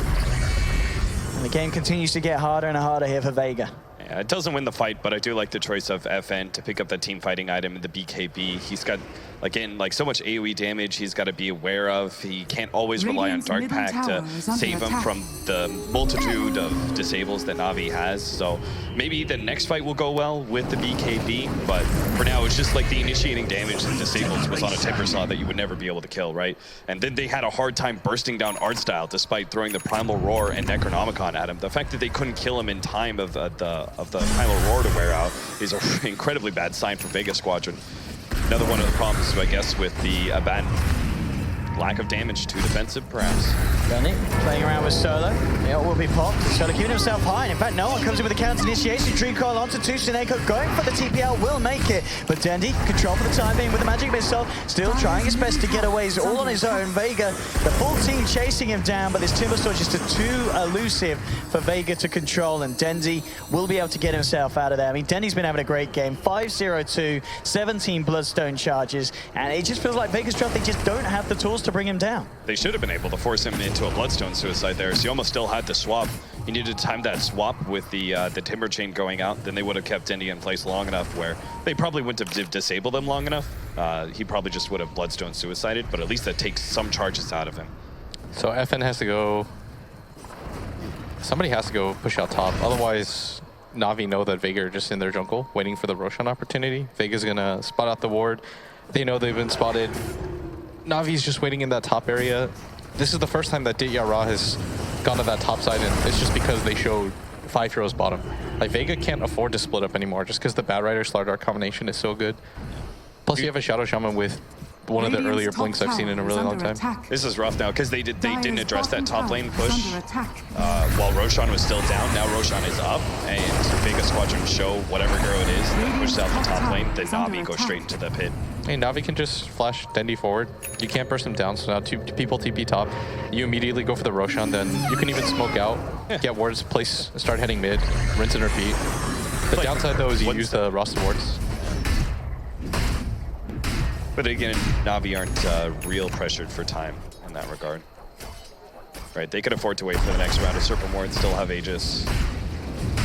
Speaker 6: And the game continues to get harder and harder here for Vega.
Speaker 8: Yeah, it doesn't win the fight, but I do like the choice of FN to pick up the team fighting item in the BKB. He's got, again, like so much AoE damage he's got to be aware of. He can't always rely on Dark Pack to save him from the multitude of disables that Navi has. So maybe the next fight will go well with the BKB, but for now it's just like the initiating damage and disables was on a Timber slot that you would never be able to kill, right? And then they had a hard time bursting down Art Style despite throwing the Primal Roar and Necronomicon at him. The fact that they couldn't kill him in time of the Primal Roar to wear out is an incredibly bad sign for Vega Squadron. Another one of the problems, I guess, with the Aban. Lack of damage, too defensive, perhaps.
Speaker 6: Dandy playing around with Solo. It will be popped. Solo keeping himself high. And in fact, no one comes in with a counter initiation. Dream Coil onto Tusineko, going for the TPL, will make it. But Dandy, control for the time being with the Magic Missile, still trying his best to get away. He's all on his own. Vega, the full team chasing him down, but this Timber Sword just too elusive for Vega to control. And Dendy will be able to get himself out of there. I mean, Dendy's been having a great game. 5-0-2, 17 Bloodstone charges. And it just feels like Vega's Draft, they just don't have the tools to bring him down.
Speaker 8: They should have been able to force him into a Bloodstone suicide there, so he almost still had to swap. He needed to time that swap with the Timber Chain going out, then they would have kept Indy in place long enough where they probably wouldn't have disabled him long enough. He probably just would have Bloodstone suicided, but at least that takes some charges out of him.
Speaker 7: So FN has to go... Somebody has to go push out top, otherwise Navi know that Vega are just in their jungle waiting for the Roshan opportunity. Vega's gonna spot out the ward. They know they've been spotted. Navi's just waiting in that top area. This is the first time that Ditya Ra has gone to that top side, and it's just because they showed 5 heroes bottom. Like, Vega can't afford to split up anymore just because the Bad Rider Slardar combination is so good. Plus, you have a Shadow Shaman with one of the earlier blinks I've seen in a really long time.
Speaker 8: This is rough now because they didn't address that top lane push while Roshan was still down. Now Roshan is up, and Vega Squadron show whatever hero it is that pushes out the top lane. Then Navi goes straight into the pit.
Speaker 7: Hey, Navi can just flash Dendy forward. You can't burst him down, so now 2 people TP top. You immediately go for the Roshan, then you can even smoke out, get wards, place, start heading mid, rinse and repeat. The downside though is you use the roster wards.
Speaker 8: But again, Navi aren't real pressured for time in that regard. Right, they could afford to wait for the next round of Serpent Ward, still have Aegis.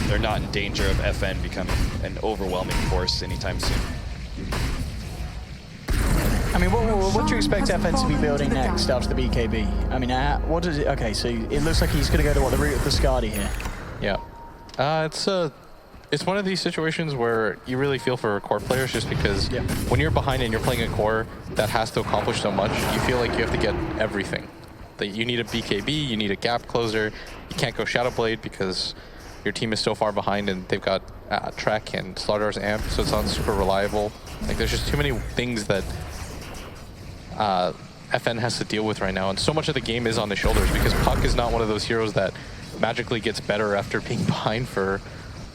Speaker 8: They're not in danger of FN becoming an overwhelming force anytime soon.
Speaker 6: I mean, what do you expect FN to be building next after the BKB? I mean, what does it... Okay, so it looks like he's going to go to, what, the route of the Skadi here?
Speaker 7: Yeah. It's one of these situations where you really feel for core players just because when you're behind and you're playing a core that has to accomplish so much, you feel like you have to get everything. That you need a BKB, you need a gap closer, you can't go Shadow Blade because your team is so far behind and they've got Trek and Slardar's Amp, so it's not super reliable. Like, there's just too many things that FN has to deal with right now, and so much of the game is on the shoulders because Puck is not one of those heroes that magically gets better after being behind for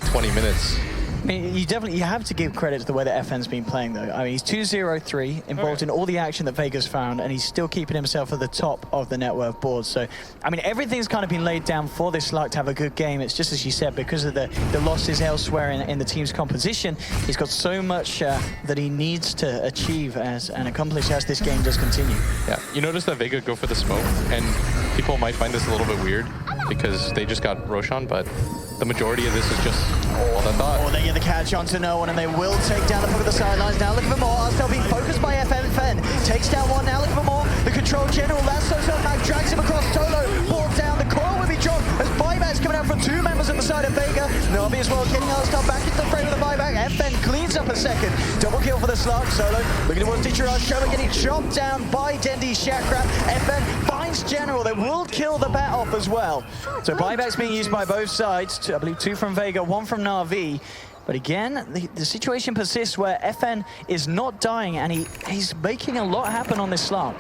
Speaker 7: 20 minutes.
Speaker 6: I mean, you have to give credit to the way that FN's been playing, though. I mean, he's 2-0-3, involved in all the action that Vega's found, and he's still keeping himself at the top of the net worth board. So, I mean, everything's kind of been laid down for this Slug to have a good game. It's just as you said, because of the losses elsewhere in the team's composition, he's got so much that he needs to achieve and accomplish as this game does continue.
Speaker 7: Yeah, you notice that Vega go for the smoke, and people might find this a little bit weird because they just got Roshan, but the majority of this is just what I thought.
Speaker 6: Oh, they get the catch onto no one, and they will take down the Puck of the sidelines. Now looking for more. Arsenal being focused by FN. Takes down one, now looking for more. The Control General, that's so back, drags him across Solo. Brought down, the coil will be dropped as buybacks coming out from 2 members on the side of Vega. Navi as well, getting Arsenal back into the frame of the buyback. FN cleans up a second. Double kill for the Slug. Solo looking towards Teacher Show, getting chopped down by Dendy Shakrap. FN finds General. They will kill the bat off as well. So buybacks being used by both sides. I believe 2 from Vega, 1 from Navi. But again, the situation persists where FN is not dying, and he's making a lot happen on this slot.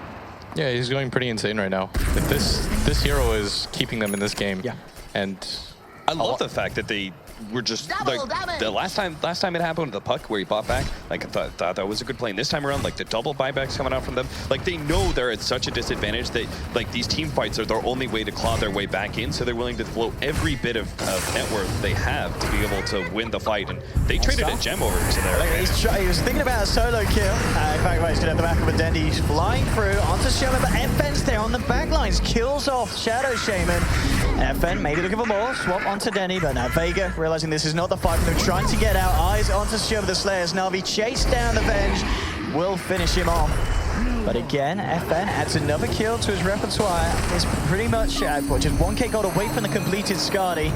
Speaker 7: Yeah, he's going pretty insane right now. This hero is keeping them in this game.
Speaker 6: Yeah.
Speaker 7: And
Speaker 8: I love the fact that they were just like the last time it happened with the Puck where he bought back, like I thought that was a good play. And this time around, like the double buybacks coming out from them, like they know they're at such a disadvantage that like these team fights are their only way to claw their way back in, so they're willing to float every bit of net worth they have to be able to win the fight. And they traded a gem over to there.
Speaker 6: He was thinking about a solo kill. In fact, he's going to have the back of a Dendy. He's flying through onto Shaman, but FN's there on the back lines, kills off Shadow Shaman. FN maybe looking for more. Swap onto Denny, but now Vega realizing this is not the fight for them. Trying to get out. Eyes onto Shiver the Slayers. Navi chased down the Venge. Will finish him off. But again, FN adds another kill to his repertoire. It's pretty much just 1k gold away from the completed Skadi.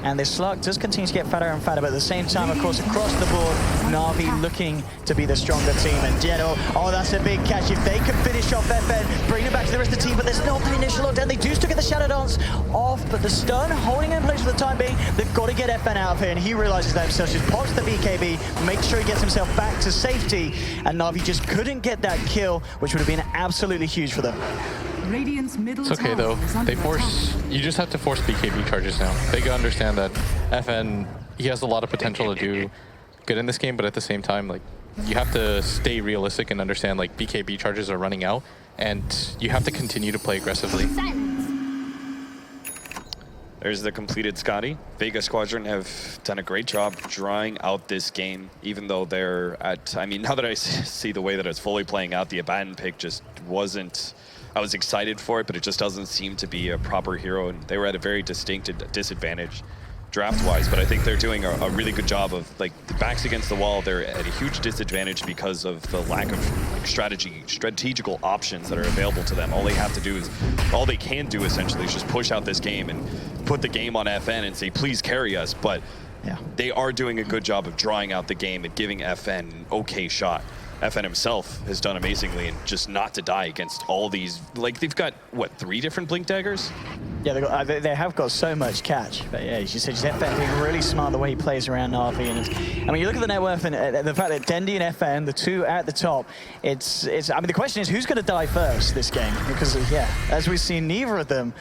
Speaker 6: And this slug does continue to get fatter and fatter, but at the same time, of course, across the board, Navi looking to be the stronger team. And Geno, oh, that's a big catch. If they can finish off FN, bring it back to the rest of the team, but there's not the initial lockdown. They do still get the Shadow Dance off, but the stun holding in place for the time being. They've got to get FN out of here, and he realizes that himself. Just pops the BKB, makes sure he gets himself back to safety, and Navi just couldn't get that kill, which would have been absolutely huge for them.
Speaker 3: Radiant's middle
Speaker 7: It's okay though. They force. You just have to force BKB charges now. They gotta understand that FN, he has a lot of potential to do good in this game, but at the same time, like, you have to stay realistic and understand like BKB charges are running out, and you have to continue to play aggressively.
Speaker 8: There's the completed Skadi. Vega Squadron have done a great job drawing out this game, even though they're at, I mean, now that I see the way that it's fully playing out, the Abaddon pick just wasn't, I was excited for it, but it just doesn't seem to be a proper hero, and they were at a very distinct disadvantage draft-wise, but I think they're doing a really good job of, like, the backs against the wall. They're at a huge disadvantage because of the lack of like, strategical options that are available to them. All they have to do is, all they can do essentially is just push out this game and put the game on FN and say, please carry us, but yeah, they are doing a good job of drawing out the game and giving FN an okay shot. FN himself has done amazingly, and just not to die against all these, like, they've got, what, 3 different Blink Daggers?
Speaker 6: Yeah, they have got so much catch. But yeah, as you said, FN being really smart the way he plays around Navi. And I mean, you look at the net worth and the fact that Dendi and FN, the two at the top, it's. I mean, the question is who's going to die first this game? Because yeah, as we've seen, neither of them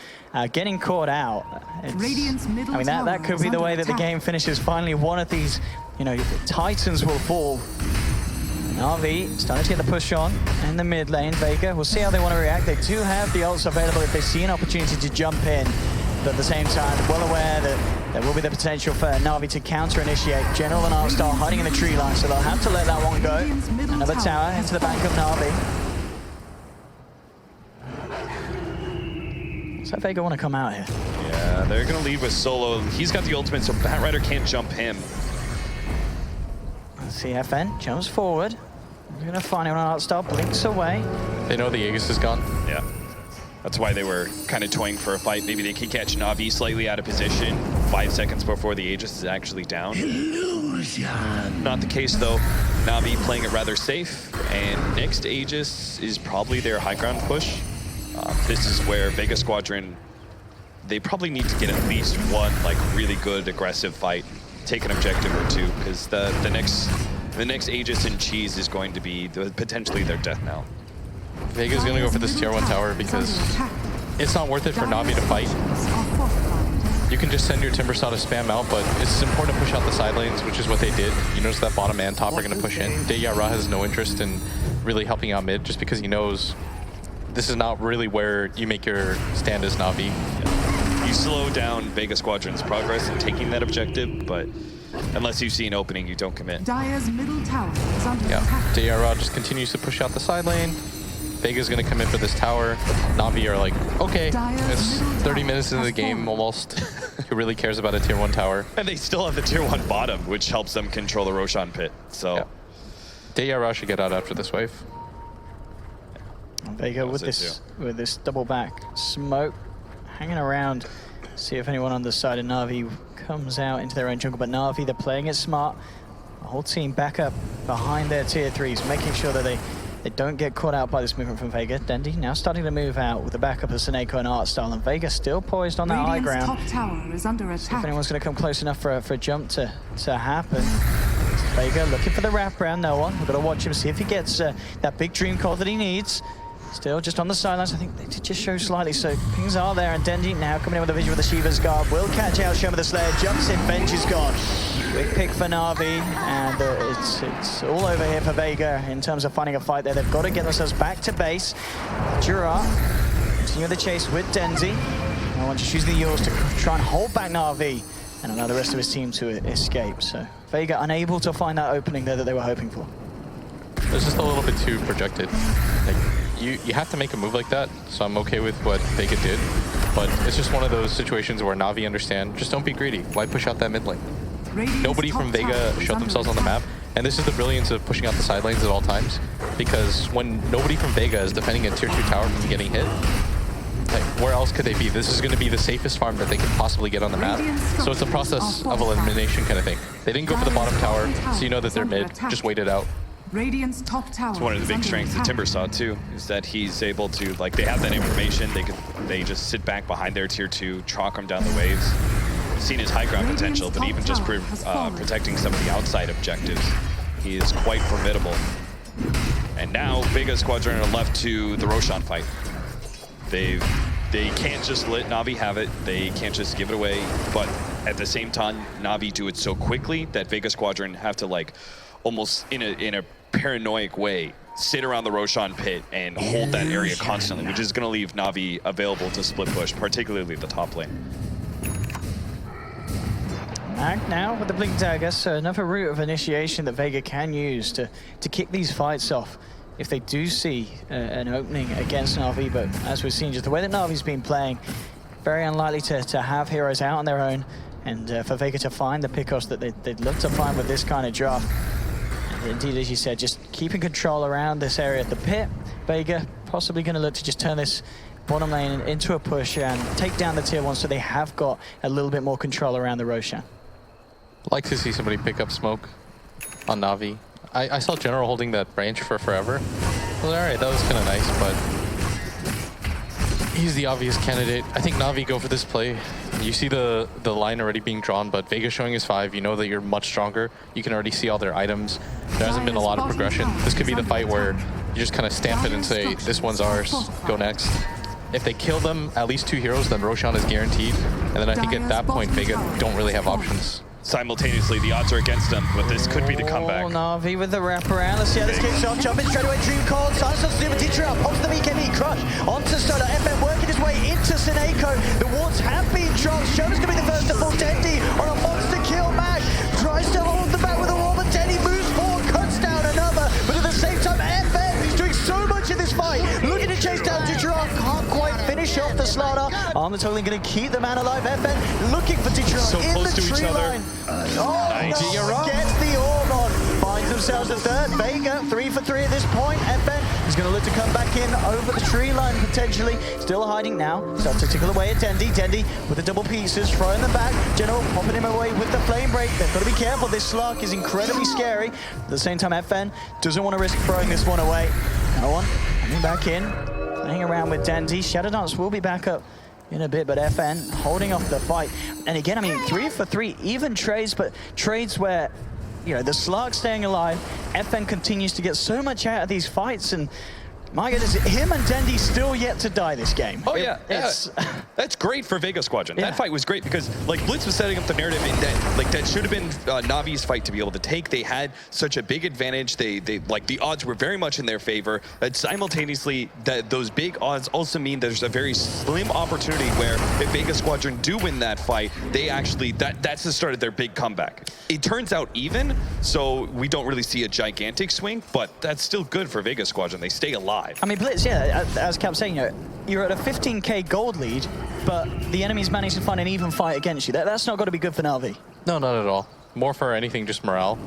Speaker 6: getting caught out.
Speaker 3: Radiant's middle
Speaker 6: I mean, that could be the way that the game finishes. Finally, one of these, you know, Titans will fall. Navi starting to get the push on in the mid lane. Vega, we'll see how they want to react. They do have the ults available if they see an opportunity to jump in, but at the same time, well aware that there will be the potential for Navi to counter-initiate. General and Arkstar hiding in the tree line, so they'll have to let that one go. Another tower into the back of Navi. So Vega want to come out here?
Speaker 8: Yeah, they're going to lead with Solo. He's got the ultimate, so Batrider can't jump him.
Speaker 6: CFN jumps forward. We're going to find him on Artstar, blinks away.
Speaker 7: They know the Aegis is gone.
Speaker 8: Yeah. That's why they were kind of toying for a fight. Maybe they can catch Navi slightly out of position 5 seconds before the Aegis is actually down. Illusion. Not the case though. Navi playing it rather safe, and next Aegis is probably their high ground push. This is where Vega Squadron, they probably need to get at least one like really good aggressive fight. Take an objective or two, because the next Aegis and Cheese is going to be potentially their death knell.
Speaker 7: Vega's gonna go for this tier 1 tower because it's not worth it for Navi to fight. You can just send your Timbersaw to spam out, but it's important to push out the side lanes, which is what they did. You notice that bottom and top are gonna push in. Deyara has no interest in really helping out mid, just because he knows this is not really where you make your stand as Navi.
Speaker 8: Yeah. You slow down Vega Squadron's progress in taking that objective, but unless you see an opening, you don't commit.
Speaker 3: Dire's middle tower is under attack.
Speaker 7: Deyara just continues to push out the side lane. Vega's gonna come in for this tower. Navi are like, okay, it's 30 minutes into the game almost. Who really cares about a tier 1 tower?
Speaker 8: And they still have the tier 1 bottom, which helps them control the Roshan pit, so.
Speaker 7: Yeah. Deyara should get out after this wave.
Speaker 6: Vega with this double back smoke hanging around, see if anyone on the side of Navi comes out into their own jungle, but Navi, they're playing it smart. The whole team back up behind their tier 3s, making sure that they don't get caught out by this movement from Vega. Dendi now starting to move out with the backup of Seneko and Artstar, and Vega still poised on that high ground.
Speaker 3: Top tower is under attack.
Speaker 6: See if anyone's going to come close enough for a jump to happen. Vega looking for the wraparound, no one. We've got to watch him, see if he gets that big dream call that he needs. Still just on the sidelines. I think they did just show slightly, so things are there. And Dendi now coming in with a vision with the Shiva's Guard. Will catch out Shoma the Slayer, jumps in, Bench is gone. Big pick for Navi, and it's all over here for Vega in terms of finding a fight there. They've got to get themselves back to base. Jura continue the chase with Dendi. I want to use the Eels to try and hold back Navi and allow the rest of his team to escape. So Vega unable to find that opening there that they were hoping for.
Speaker 7: It was just a little bit too projected. Like, you have to make a move like that, so I'm okay with what Vega did. but it's just one of those situations where Navi understand, just don't be greedy. Why push out that mid lane?
Speaker 3: Radiant's
Speaker 7: Nobody
Speaker 3: top
Speaker 7: from
Speaker 3: tower
Speaker 7: Vega
Speaker 3: is
Speaker 7: showed
Speaker 3: under
Speaker 7: themselves on the
Speaker 3: attack.
Speaker 7: map, and this is the brilliance of pushing out the side lanes at all times, because when nobody from Vega is defending a tier 2 tower from getting hit, like, where else could they be? This is going to be the safest farm that they could possibly get on the map. So it's a process of elimination kind of thing. They didn't go for the bottom tower, so you know that they're mid. Just wait it out.
Speaker 3: Radiant's top tower.
Speaker 8: It's one of the
Speaker 3: is
Speaker 8: big
Speaker 3: under
Speaker 8: strengths of
Speaker 3: attack.
Speaker 8: Timbersaw too, is that he's able to, like, they have that information. They just sit back behind their tier 2, chalk them down the waves. Seen his high ground
Speaker 3: Radiant's
Speaker 8: potential, but
Speaker 3: top
Speaker 8: even just
Speaker 3: tower has fallen.
Speaker 8: protecting some of the outside objectives, he is quite formidable. And now Vega Squadron are left to the Roshan fight. They can't just let Navi have it. They can't just give it away. But at the same time, Navi do it so quickly that Vega Squadron have to, like, almost in a paranoid way sit around the Roshan pit and hold that area constantly, which is going to leave Navi available to split push, particularly the top lane.
Speaker 6: Mag now with the Blink Dagger, so another route of initiation that Vega can use to kick these fights off if they do see an opening against Navi. But as we've seen, just the way that Navi's been playing, very unlikely to have heroes out on their own, and for Vega to find the pickoffs that they'd look to find with this kind of draft. And indeed, as you said, just keeping control around this area at the pit. Vega possibly going to look to just turn this bottom lane into a push and take down the tier 1, so they have got a little bit more control around the Roshan.
Speaker 7: Like to see somebody pick up smoke on Navi. I saw General holding that branch for forever. Well, all right, that was kind of nice, but he's the obvious candidate. I think Navi go for this play. You see the line already being drawn, but Vega showing his 5. You know that you're much stronger. You can already see all their items. There hasn't been a lot of progression. This could be the fight where you just kind of stamp it and say, this one's ours, go next. If they kill them, at least 2 heroes, then Roshan is guaranteed. And then I think at that point, Vega don't really have options.
Speaker 8: Simultaneously, the odds are against them, but this could be the comeback.
Speaker 6: Oh, Navi with the wraparound. Let's see how this kicks off. Jumping straight away, Dream Cold. Silence of Super Teacher up. Pops the BKB. Crush onto Soda. FM working his way into Sineko. The wards have been dropped. Shona's going to be the first to fall. Tendi on a monster kill. Mag tries to hold the back with a wall, but Tendi moves forward, cuts down another. But at the same time, FM is doing so much in this fight. Looking to chase down Ditcheron. Can't quite finish off the slaughter. Armor totally going to keep the man alive. FM looking for Ditcheron
Speaker 8: So
Speaker 6: in
Speaker 8: close
Speaker 6: the
Speaker 8: to each
Speaker 6: tree
Speaker 8: other.
Speaker 6: line. Oh,
Speaker 8: Nice.
Speaker 6: no, gets the orb on. Finds themselves a third. Vega, 3 for 3 at this point. FN is going to look to come back in over the tree line, potentially. Still hiding now. Starts to tickle away at Tendi. Tendi with the double pieces, throwing them back. General popping him away with the flame break. They've got to be careful. This Slark is incredibly scary. At the same time, FN doesn't want to risk throwing this one away. No one coming back in. Playing around with Tendi. Shadow Dance will be back up in a bit, but FN holding off the fight. And again, I mean, 3 for 3, even trades, but trades where, you know, the Slark staying alive, FN continues to get so much out of these fights, and my goodness, him and Tendi still yet to die this game.
Speaker 8: Oh yeah,
Speaker 6: It's
Speaker 8: that's great for Vega Squadron.
Speaker 6: Yeah.
Speaker 8: That fight was great because, like, Blitz was setting up the narrative in that, like, that should have been Navi's fight to be able to take. They had such a big advantage. They like, the odds were very much in their favor. And simultaneously, those big odds also mean there's a very slim opportunity where if Vega Squadron do win that fight, they actually, that's the start of their big comeback. It turns out even, so we don't really see a gigantic swing, but that's still good for Vega Squadron. They stay alive.
Speaker 6: I mean, Blitz, yeah, as Cap's saying, you know, you're at a 15k gold lead, but the enemy's managed to find an even fight against you. That's not got to be good for Navi.
Speaker 7: No, not at all. More for anything, just morale.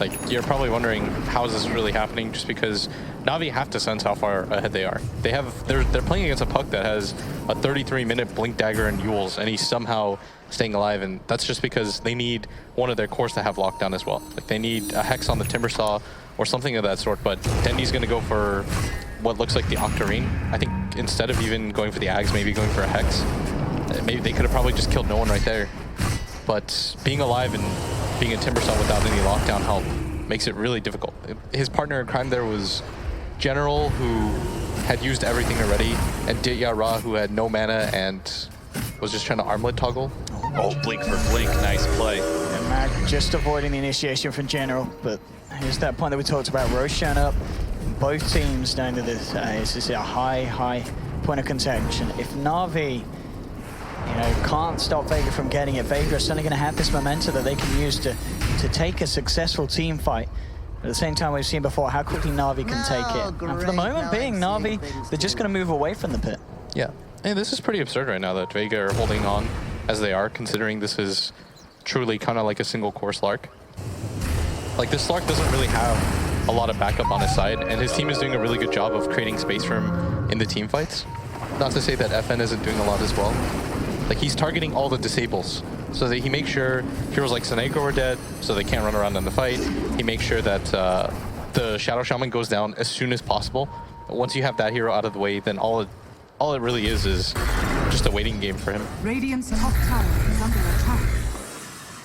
Speaker 7: Like, you're probably wondering, how is this really happening? Just because Navi have to sense how far ahead they are. They're playing against a puck that has a 33-minute Blink Dagger and Yules, and he's somehow staying alive, and that's just because they need one of their cores to have lockdown as well. Like, they need a Hex on the Timbersaw or something of that sort, but Tendi's going to go for what looks like the Octarine. I think instead of even going for the Ags, maybe going for a Hex. Maybe they could have probably just killed no one right there. But being alive and being a Timbersaw without any lockdown help makes it really difficult. His partner in crime there was General, who had used everything already, and Ditya Ra, who had no mana and was just trying to armlet toggle.
Speaker 8: Oh, Blink for Blink, nice play.
Speaker 6: And Mag just avoiding the initiation from General, but here's that point that we talked about. Roshan up. Both teams knowing that this is a high point of contention. If Navi, you know, can't stop Vega from getting it, Vega is suddenly going to have this momentum that they can use to take a successful team fight. At the same time, we've seen before how quickly Navi can take it. And for the moment being, Navi, they're just going to move away from the pit.
Speaker 7: Yeah. Hey, this is pretty absurd right now that Vega are holding on as they are, considering this is truly kind of like a single core Slark. Like, this Slark doesn't really have a lot of backup on his side, and his team is doing a really good job of creating space for him in the team fights. Not to say that FN isn't doing a lot as well. Like, he's targeting all the disables, so that he makes sure heroes like Seneko are dead, so they can't run around in the fight. He makes sure that the Shadow Shaman goes down as soon as possible. Once you have that hero out of the way, then all it really is just a waiting game for him.
Speaker 3: Radiant's top tower is under attack.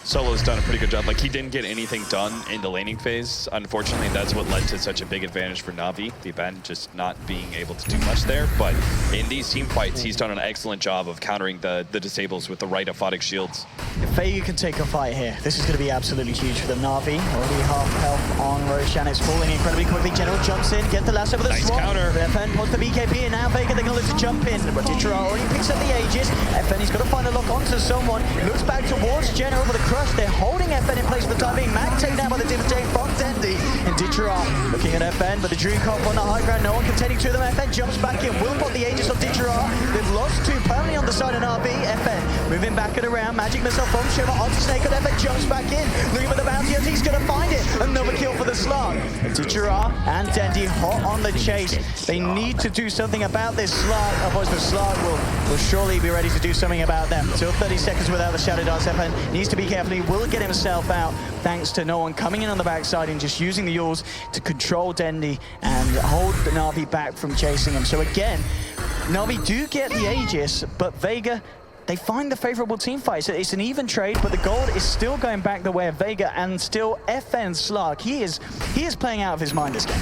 Speaker 8: Solo's done a pretty good job. Like, he didn't get anything done in the laning phase. Unfortunately, that's what led to such a big advantage for Navi. The event just not being able to do much there. But in these team fights, he's done an excellent job of countering the disables with the right aphotic shields.
Speaker 6: If Vega can take a fight here, this is going to be absolutely huge for them. Navi already half health on Roshan. It's falling incredibly quickly. General jumps in, get the lasso with a
Speaker 8: Nice
Speaker 6: swap.
Speaker 8: counter.
Speaker 6: FN wants the BKB, and now Vega, they're going to look to jump in. But Ditra already picks up the Aegis. FN, he's got to find a lock onto someone. Looks back towards General with a crush. They're holding FN in place for the time being. Mag taken down by the Dimsday from Dendi. And Ditra looking at FN, but the Dream Cop on the high ground. No one contending to them. FN jumps back in. Will put the Aegis on Ditra. They've lost two permanently on the side of Navi. FN moving back and around. Magic missile from Shiver onto Snake, and FN jumps back in. Looking for the bounty, and he's going to find it. Another kill for the Slug. Ditra and Dendi hot on the chase. They need to do something about this Slug, otherwise the Slug will surely be ready to do something about them. Still 30 seconds without the Shadow Darts. FN needs to be careful. He will get himself out thanks to no one coming in on the backside and just using the Yules to control Dendi and hold the Navi back from chasing him. So again, Navi do get the Aegis, but Vega, they find the favorable team fight. So it's an even trade, but the gold is still going back the way of Vega, and still FN Slug. He is playing out of his mind this game.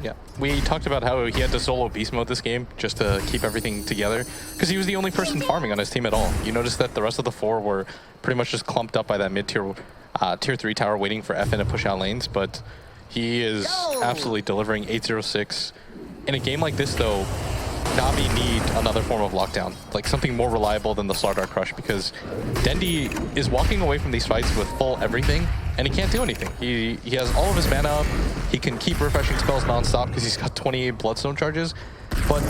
Speaker 7: Yeah, we talked about how he had to solo beast mode this game just to keep everything together, because he was the only person farming on his team at all. You noticed that the rest of the four were pretty much just clumped up by that mid-tier tier 3 tower waiting for FN to push out lanes, but he is absolutely delivering 806. In a game like this though, Navi need another form of lockdown, like something more reliable than the Slardar Crush, because Dendi is walking away from these fights with full everything, and he can't do anything. He has all of his mana up, he can keep refreshing spells non-stop because he's got 28 Bloodstone charges, but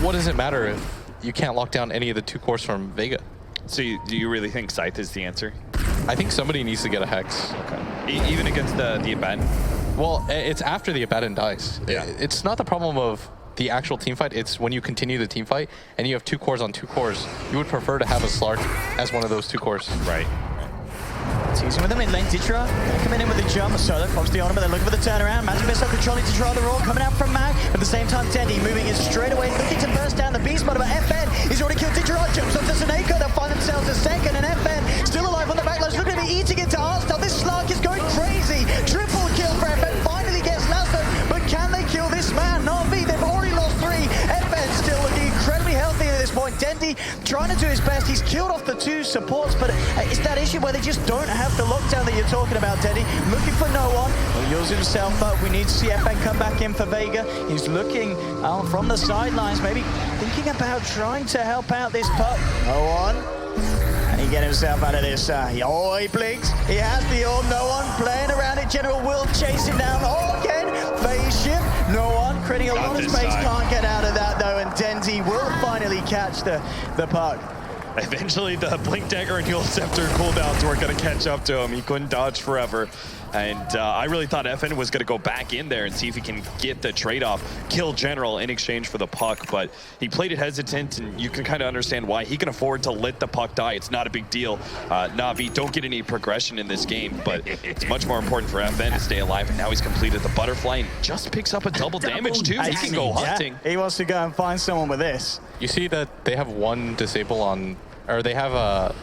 Speaker 7: what does it matter if you can't lock down any of the two cores from Vega?
Speaker 8: So do you really think Scythe is the answer?
Speaker 7: I think somebody needs to get a Hex.
Speaker 8: Okay. Even against the Abaddon?
Speaker 7: Well, it's after the Abaddon dies.
Speaker 8: Yeah.
Speaker 7: It's not the problem of the actual team fight, it's when you continue the team fight and you have two cores on two cores, you would prefer to have a Slark as one of those two cores.
Speaker 8: Right.
Speaker 6: Teasing with them in lane, Ditra coming in with the jump, Solo pops the honor, but they're looking for the turnaround. Magic Missile controlling Ditra the roll, coming out from Mag. At the same time, Dendi moving in straight away, looking to burst down the beast mode, but FN, he's already killed Ditra, jumps onto Seneko, they'll find themselves a second, and FN still alive on the backlines, looking to be eating into Arsenal. This Slark is going crazy. Triple kill for FN, finally gets Lasso, but can they kill this man? Navi, they've already lost three. FN still looking incredibly healthy at this point. Dendi trying to do his best. He's killed off the two supports, but it's that issue where they just don't have the lockdown that you're talking about, Dendi. Looking for no one. Well, Yules himself up. We need to see FN come back in for Vega. He's looking from the sidelines, maybe thinking about trying to help out this puck. No one. And he get himself out of this. Oh, he blinks. He has the orb. No one playing around it. General will chase him down. Oh, again. Phase shift. No one. Creating a lot of space. Can't get out of that, though. And Dendi will finally catch the puck.
Speaker 8: Eventually, the Blink Dagger and Heal Scepter cooldowns were going to catch up to him. He couldn't dodge forever. And I really thought FN was going to go back in there and see if he can get the trade-off, kill General in exchange for the puck. But he played it hesitant, and you can kind of understand why. He can afford to let the puck die. It's not a big deal. Navi don't get any progression in this game, but it's much more important for FN to stay alive. And now he's completed the butterfly and just picks up a double damage, too. He can go hunting.
Speaker 6: He wants to go and find someone with this.
Speaker 7: You see that they have one disable on, or they have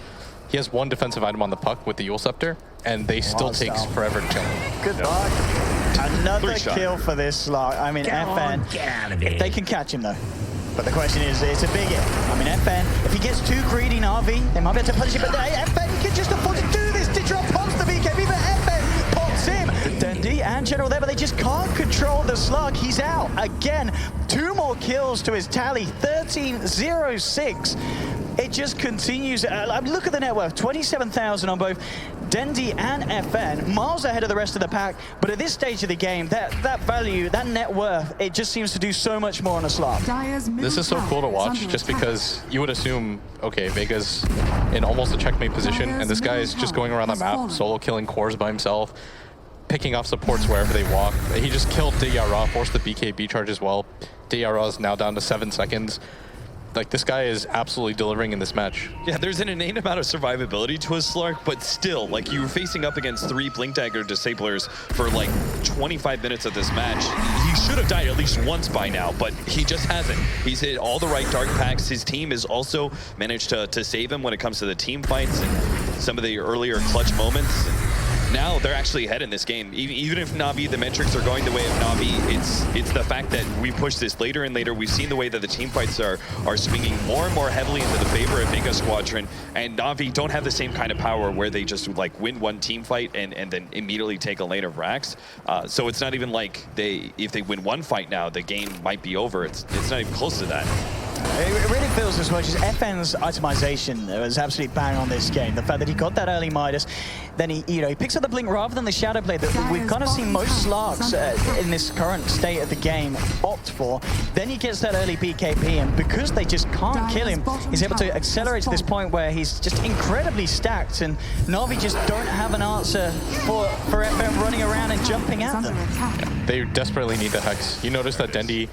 Speaker 7: he has one defensive item on the puck with the Yule Scepter, and they still takes forever to kill him.
Speaker 6: Good luck. Another kill for this slot. I mean, FN, they can catch him though. But the question is, it's a big if. I mean, FN, if he gets too greedy in RV, they might be able to punish him, but FN can just afford to do this. Ditra pops the BKB, but FN pops him. Dendi and General there, but they just can't control the slug. He's out again. Two more more kills to his tally, 13-0-6. It just continues. Look at the net worth, 27,000 on both Dendi and FN, miles ahead of the rest of the pack. But at this stage of the game, that value, that net worth, it just seems to do so much more on a slot.
Speaker 7: This is so cool to watch, just because you would assume, okay, Vega's in almost a checkmate position, and this guy is just going around the map, solo killing cores by himself, picking off supports wherever they walk. He just killed DRA, forced the BKB charge as well. DRA is now down to 7 seconds. Like, this guy is absolutely delivering in this match.
Speaker 8: Yeah, there's an innate amount of survivability to his Slark, but still, like, you were facing up against 3 Blink Dagger Disablers for like 25 minutes of this match. He should have died at least once by now, but he just hasn't. He's hit all the right dark packs. His team has also managed to save him when it comes to the team fights and some of the earlier clutch moments. Now they're actually ahead in this game. Even if Navi, the metrics are going the way of Navi, it's the fact that we push this later and later. We've seen the way that the team fights are swinging more and more heavily into the favor of Vega Squadron, and Navi don't have the same kind of power where they just like win one team fight and then immediately take a lane of racks. So it's not even like if they win one fight now, the game might be over. It's not even close to that.
Speaker 6: It really feels as much as FN's itemization was absolutely bang on this game. The fact that he got that early Midas, then he picks up the blink rather than the shadow play that we've kind of seen most Slarks in this current state of the game opt for. Then he gets that early BKB, and because they just can't kill him, he's able to accelerate to this point where he's just incredibly stacked, and Navi just don't have an answer for FN running around and jumping at them.
Speaker 7: Yeah, they desperately need the Hex. You notice that Dendi,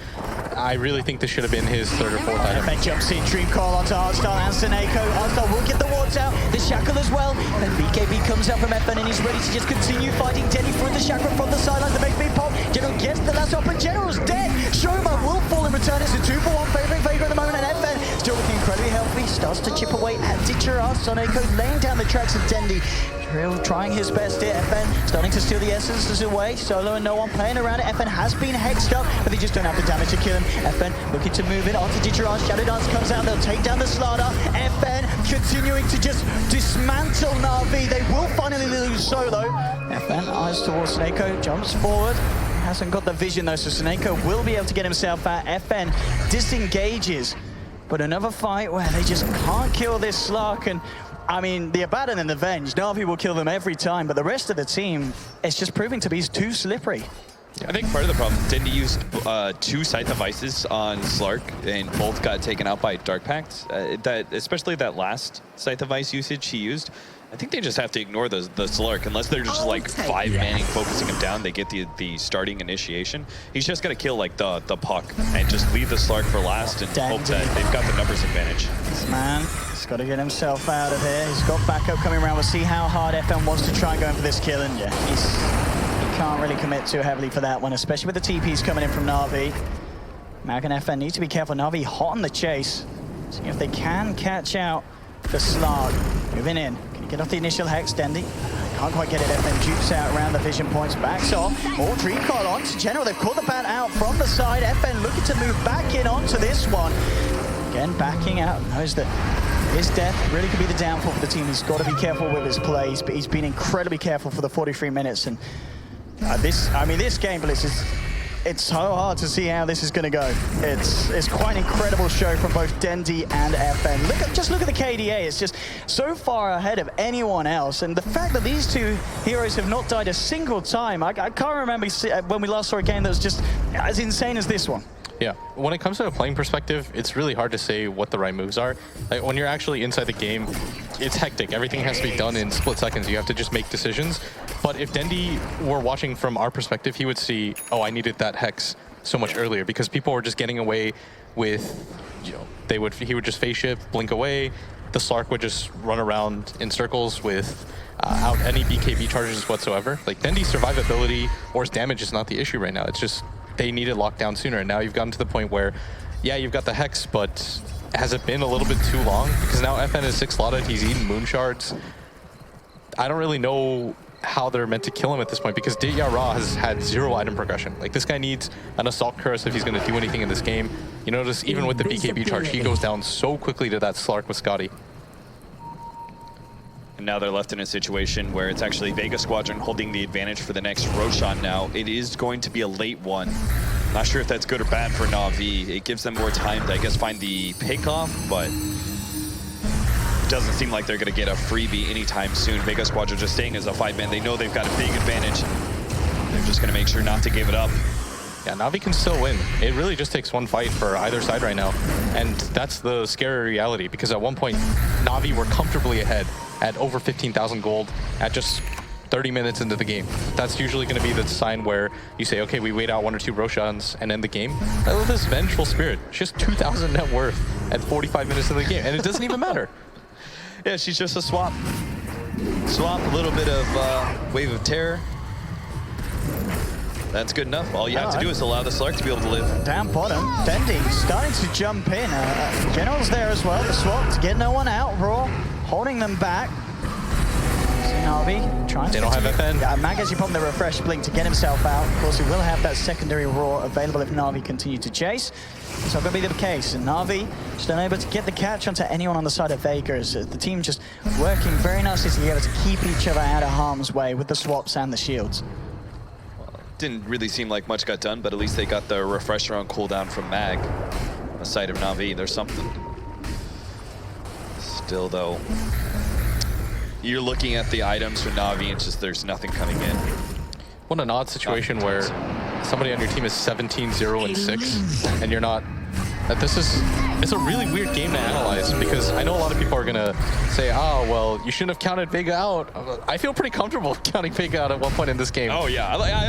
Speaker 7: I really think this should have been his 3rd or 4th item.
Speaker 6: FN jumps in, Dream Call onto Artstar and Seneko. Artstar will get the wards out, the Shackle as well. Then BKB comes out from FN and he's ready to just continue fighting. Dendi through the Shackle from the sideline to make me pop. General gets the last up, but General's dead. Shoma will fall in return. It's a 2-for-1 favoring Vega at the moment, and FN still looking incredibly healthy. Starts to chip away at Ditchera. Seneko laying down the tracks of Dendi. Real trying his best here. FN starting to steal the essences away. Solo and no one playing around it. FN has been hexed up, but they just don't have the damage to kill him. FN looking to move in onto Ditchera. Shadow Dance comes out. They'll take down the Slaughter. FN continuing to just dismantle Navi. They will finally lose Solo. FN eyes towards Seneko, jumps forward. Hasn't got the vision though, so Seneko will be able to get himself out. FN disengages. But another fight where they just can't kill this Slark, and I mean, the Abaddon and the Venge, Navi will kill them every time, but the rest of the team, it's just proving to be too slippery.
Speaker 8: I think part of the problem, Dendi used 2 Scythe of Ices on Slark, and both got taken out by Dark Pact. Especially that last Scythe of Ice usage he used, I think they just have to ignore the Slark unless they're just like 5-manning, focusing him down. They get the starting initiation. He's just got to kill like the puck and just leave the Slark for last and hope that they've got the numbers advantage.
Speaker 6: This man, he's got to get himself out of here. He's got backup coming around. We'll see how hard FN wants to try and go in for this kill, and yeah, he can't really commit too heavily for that one, especially with the TPs coming in from Navi. Mag and FN need to be careful. Navi hot on the chase. See if they can catch out the Slark. Moving in. Can you get off the initial Hex, Dendi? Can't quite get it. FN jukes out around the vision points. Backs off. More Dream Call onto General. They've caught the bat out from the side. FN looking to move back in onto this one. Again, backing out. Knows that his death really could be the downfall for the team. He's got to be careful with his plays, but he's been incredibly careful for the 43 minutes. And this game, Bliss, it's so hard to see how this is going to go. It's quite an incredible show from both Dendi and FN. Just look at the KDA. It's just so far ahead of anyone else. And the fact that these two heroes have not died a single time, I can't remember when we last saw a game that was just as insane as this one.
Speaker 7: Yeah, when it comes to a playing perspective, it's really hard to say what the right moves are. Like, when you're actually inside the game, it's hectic. Everything has to be done in split seconds. You have to just make decisions. But if Dendi were watching from our perspective, he would see, oh, I needed that Hex so much earlier, because people were just getting away with, he would just phase shift, blink away. The Slark would just run around in circles with out any BKB charges whatsoever. Like, Dendi's survivability or his damage is not the issue right now. It's just they needed lockdown sooner, and now you've gotten to the point where, yeah, you've got the Hex, but has it been a little bit too long? Because now FN is 6 slotted, he's eating moon shards. I don't really know how they're meant to kill him at this point, because Ditya has had 0 item progression. Like, this guy needs an Assault Curse if he's going to do anything in this game. You notice even with the BKB charge, he goes down so quickly to that Slark with Scotty.
Speaker 8: And now they're left in a situation where it's actually Vega Squadron holding the advantage for the next Roshan now. It is going to be a late one. Not sure if that's good or bad for Navi. It gives them more time to, I guess, find the pick off, but doesn't seem like they're going to get a freebie anytime soon. Vega Squadron just staying as a 5-man. They know they've got a big advantage. They're just going to make sure not to give it up.
Speaker 7: Yeah, Navi can still win. It really just takes one fight for either side right now. And that's the scary reality, because at one point, Navi were comfortably ahead at over 15,000 gold at just 30 minutes into the game. That's usually going to be the sign where you say, okay, we wait out 1 or 2 Roshans and end the game. I love this vengeful spirit. She's 2,000 net worth at 45 minutes into the game, and it doesn't even matter.
Speaker 8: Yeah, she's just a swap. Swap, a little bit of Wave of Terror. That's good enough. All you have to do is allow the Slark to be able to live.
Speaker 6: Down bottom, Dendi starting to jump in. General's there as well. The swap to get no one out. Raw holding them back. Navi trying to...
Speaker 7: They don't have FN.
Speaker 6: Yeah, Mag actually popping the refresh blink to get himself out. Of course, he will have that secondary Raw available if Navi continue to chase. It's not going to be the case. And Navi just unable to get the catch onto anyone on the side of Vega. As the team just working very nicely together to keep each other out of harm's way with the swaps and the shields.
Speaker 8: Didn't really seem like much got done, but at least they got the refresher on cooldown from Mag. On the side of Navi, there's something. Still, though, you're looking at the items for Navi, and just there's nothing coming in.
Speaker 7: What an odd situation where somebody on your team is 17-0-6, and you're not. It's a really weird game to analyze, because I know a lot of people are gonna say, oh, well, you shouldn't have counted Vega out. I feel pretty comfortable counting Vega out at one point in this game.
Speaker 8: Oh yeah,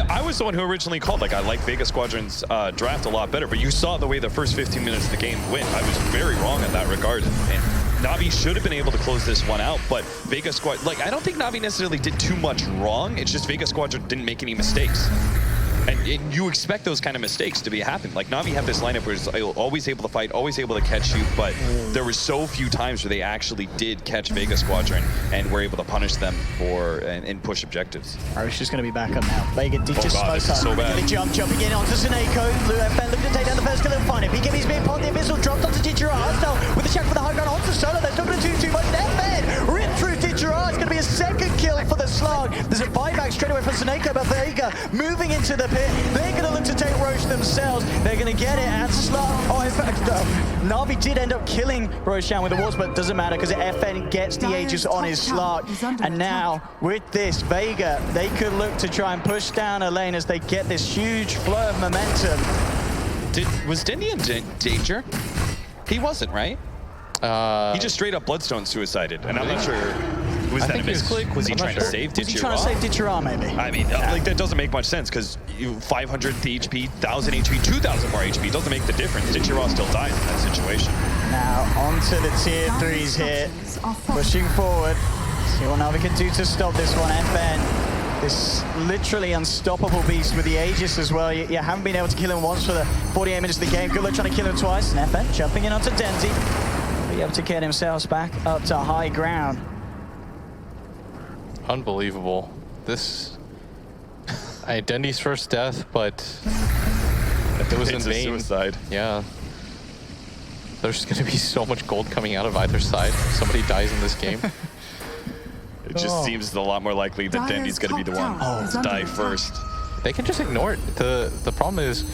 Speaker 8: I was the one who originally called. Like, I like Vega Squadron's draft a lot better, but you saw the way the first 15 minutes of the game went. I was very wrong in that regard. And Navi should have been able to close this one out, but Vega Squad, like, I don't think Navi necessarily did too much wrong. It's just Vega Squadron didn't make any mistakes. And you expect those kind of mistakes to be happen. Like, Navi have this lineup where it's always able to fight, always able to catch you, but there were so few times where they actually did catch Vega Squadron and were able to punish them for and push objectives.
Speaker 6: Irish just going to be back up now. Vega did just
Speaker 8: God, this is so bad.
Speaker 6: Jumping in onto Seneko. FN looking to take down the first kill and find it. BKB's being part of the Abyssal, dropped onto Dichira. Now with the check for the high ground onto Solo. That's not going to do too much. FN ripped through Dichira. It's going to be a second kill for the Slug. There's a buyback straight away from Seneko, but Vega moving into the pit. They're going to look to take Roche themselves. They're going to get it at Slug. Oh, in fact, Navi did end up killing Roshan with the walls, but it doesn't matter because FN gets the Aegis on his Slug. And now, with this, Vega, they could look to try and push down a lane as they get this huge flow of momentum.
Speaker 8: Was Dendi in danger? He wasn't, right? He just straight up Bloodstone suicided, and I'm not sure. Was that a misclick? Was he trying to save Dichira?
Speaker 6: Was he trying to save Dichira, maybe?
Speaker 8: I mean, like, that doesn't make much sense, because 500 HP, 1,000 HP, 2,000 more HP doesn't make the difference. Dichira still dies in that situation.
Speaker 6: Now, onto the tier 3s here. Pushing forward. See what Navi can do to stop this one. FN, this literally unstoppable beast with the Aegis as well. You haven't been able to kill him once for the 48 minutes of the game. Good luck trying to kill him twice. And FN jumping in onto Denzi. Be able to get himself back up to high ground.
Speaker 7: Unbelievable. This... Dendi's first death, but it was in vain.
Speaker 8: Suicide.
Speaker 7: Yeah. There's going to be so much gold coming out of either side. Somebody dies in this game.
Speaker 8: It just seems a lot more likely that Dendi's going to be the one to die first.
Speaker 7: They can just ignore it. The problem is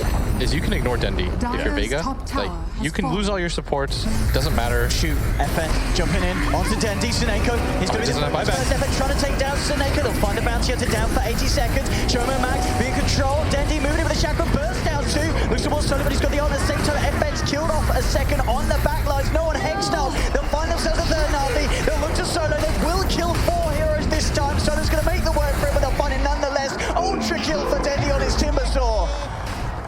Speaker 7: you can ignore Dendi if you're Vega. Like, you can lose all your supports. Doesn't matter.
Speaker 6: Shoot. FN jumping in onto Dendi. Seneko. He's going to be the first FN trying to take down Seneko. They'll find a bounty hunter down for 80 seconds. Showman Mag being controlled. Dendi moving in with a chakra burst down too. Looks towards Solo, but he's got the ult at the same time. FN's killed off a second on the back lines. No one hexed up. They'll find themselves a third Navi. They'll look to Solo. They will kill 4 heroes this time. Solo's going to make the work for it, but they'll find it nonetheless. Ultra kill for Dendi on his Timbersaw.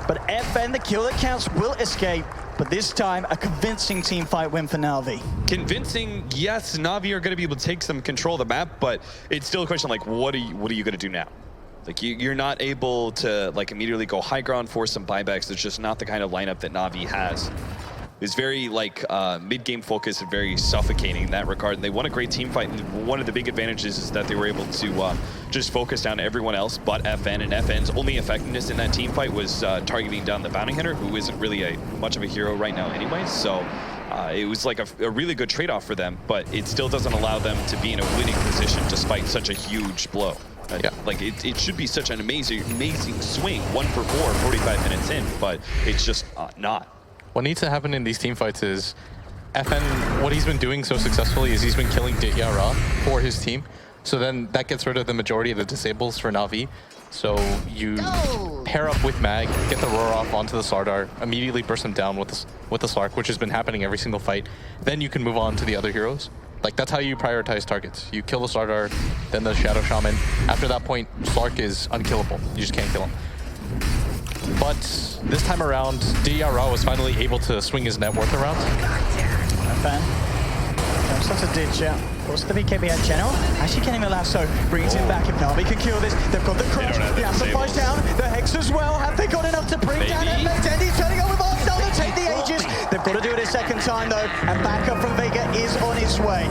Speaker 6: But FN, the kill that counts, will escape. But this time, a convincing team fight win for Navi.
Speaker 8: Convincing, yes, Navi are going to be able to take some control of the map, but it's still a question like, what are you going to do now? Like, you're not able to like immediately go high ground, force some buybacks. It's just not the kind of lineup that Navi has. It's very like mid-game focused and very suffocating in that regard. And they won a great team fight. And one of the big advantages is that they were able to just focus down everyone else but FN. And FN's only effectiveness in that team fight was targeting down the bounty hunter, who isn't really much of a hero right now anyway. So it was like a really good trade-off for them, but it still doesn't allow them to be in a winning position despite such a huge blow.
Speaker 2: Yeah.
Speaker 8: Like, it should be such an amazing swing, 1 for 4, 45 minutes in, but it's just not.
Speaker 7: What needs to happen in these team fights is FN, what he's been doing so successfully is he's been killing DOTA for his team. So then that gets rid of the majority of the disables for Navi. So you pair up with Mag, get the roar off onto the Slardar, immediately burst him down with the Slark, which has been happening every single fight. Then you can move on to the other heroes. Like, that's how you prioritize targets. You kill the Slardar, then the Shadow Shaman. After that point, Slark is unkillable. You just can't kill him. But this time around, DRA was finally able to swing his net worth around.
Speaker 6: FN. Such a ditch out. What's the BKB at General? Actually can't even allow, so brings him back. If Navi can kill this, they've got the crush, the amplifier's down, the Hex as well. Have they got enough to bring down FN? Dendy's turning over Marcel to take the Aegis. They've got to do it a second time though, and backup from Vega is on its way.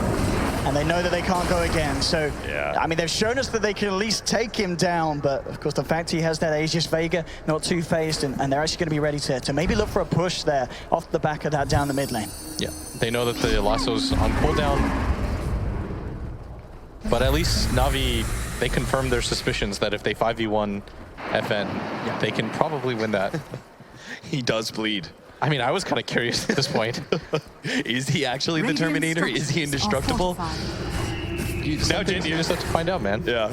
Speaker 6: And they know that they can't go again, so I mean, they've shown us that they can at least take him down, but of course the fact he has that Aegis, Vega not too phased, and they're actually going to be ready to maybe look for a push there off the back of that down the mid lane.
Speaker 7: Yeah, they know that the lasso's on cooldown, but at least Navi, they confirmed their suspicions that if they 5v1 FN, they can probably win that.
Speaker 8: He does bleed.
Speaker 7: I mean, I was kind of curious at this point.
Speaker 8: Is he actually the Terminator? Is he indestructible?
Speaker 7: You just have to find out, man.
Speaker 8: Yeah.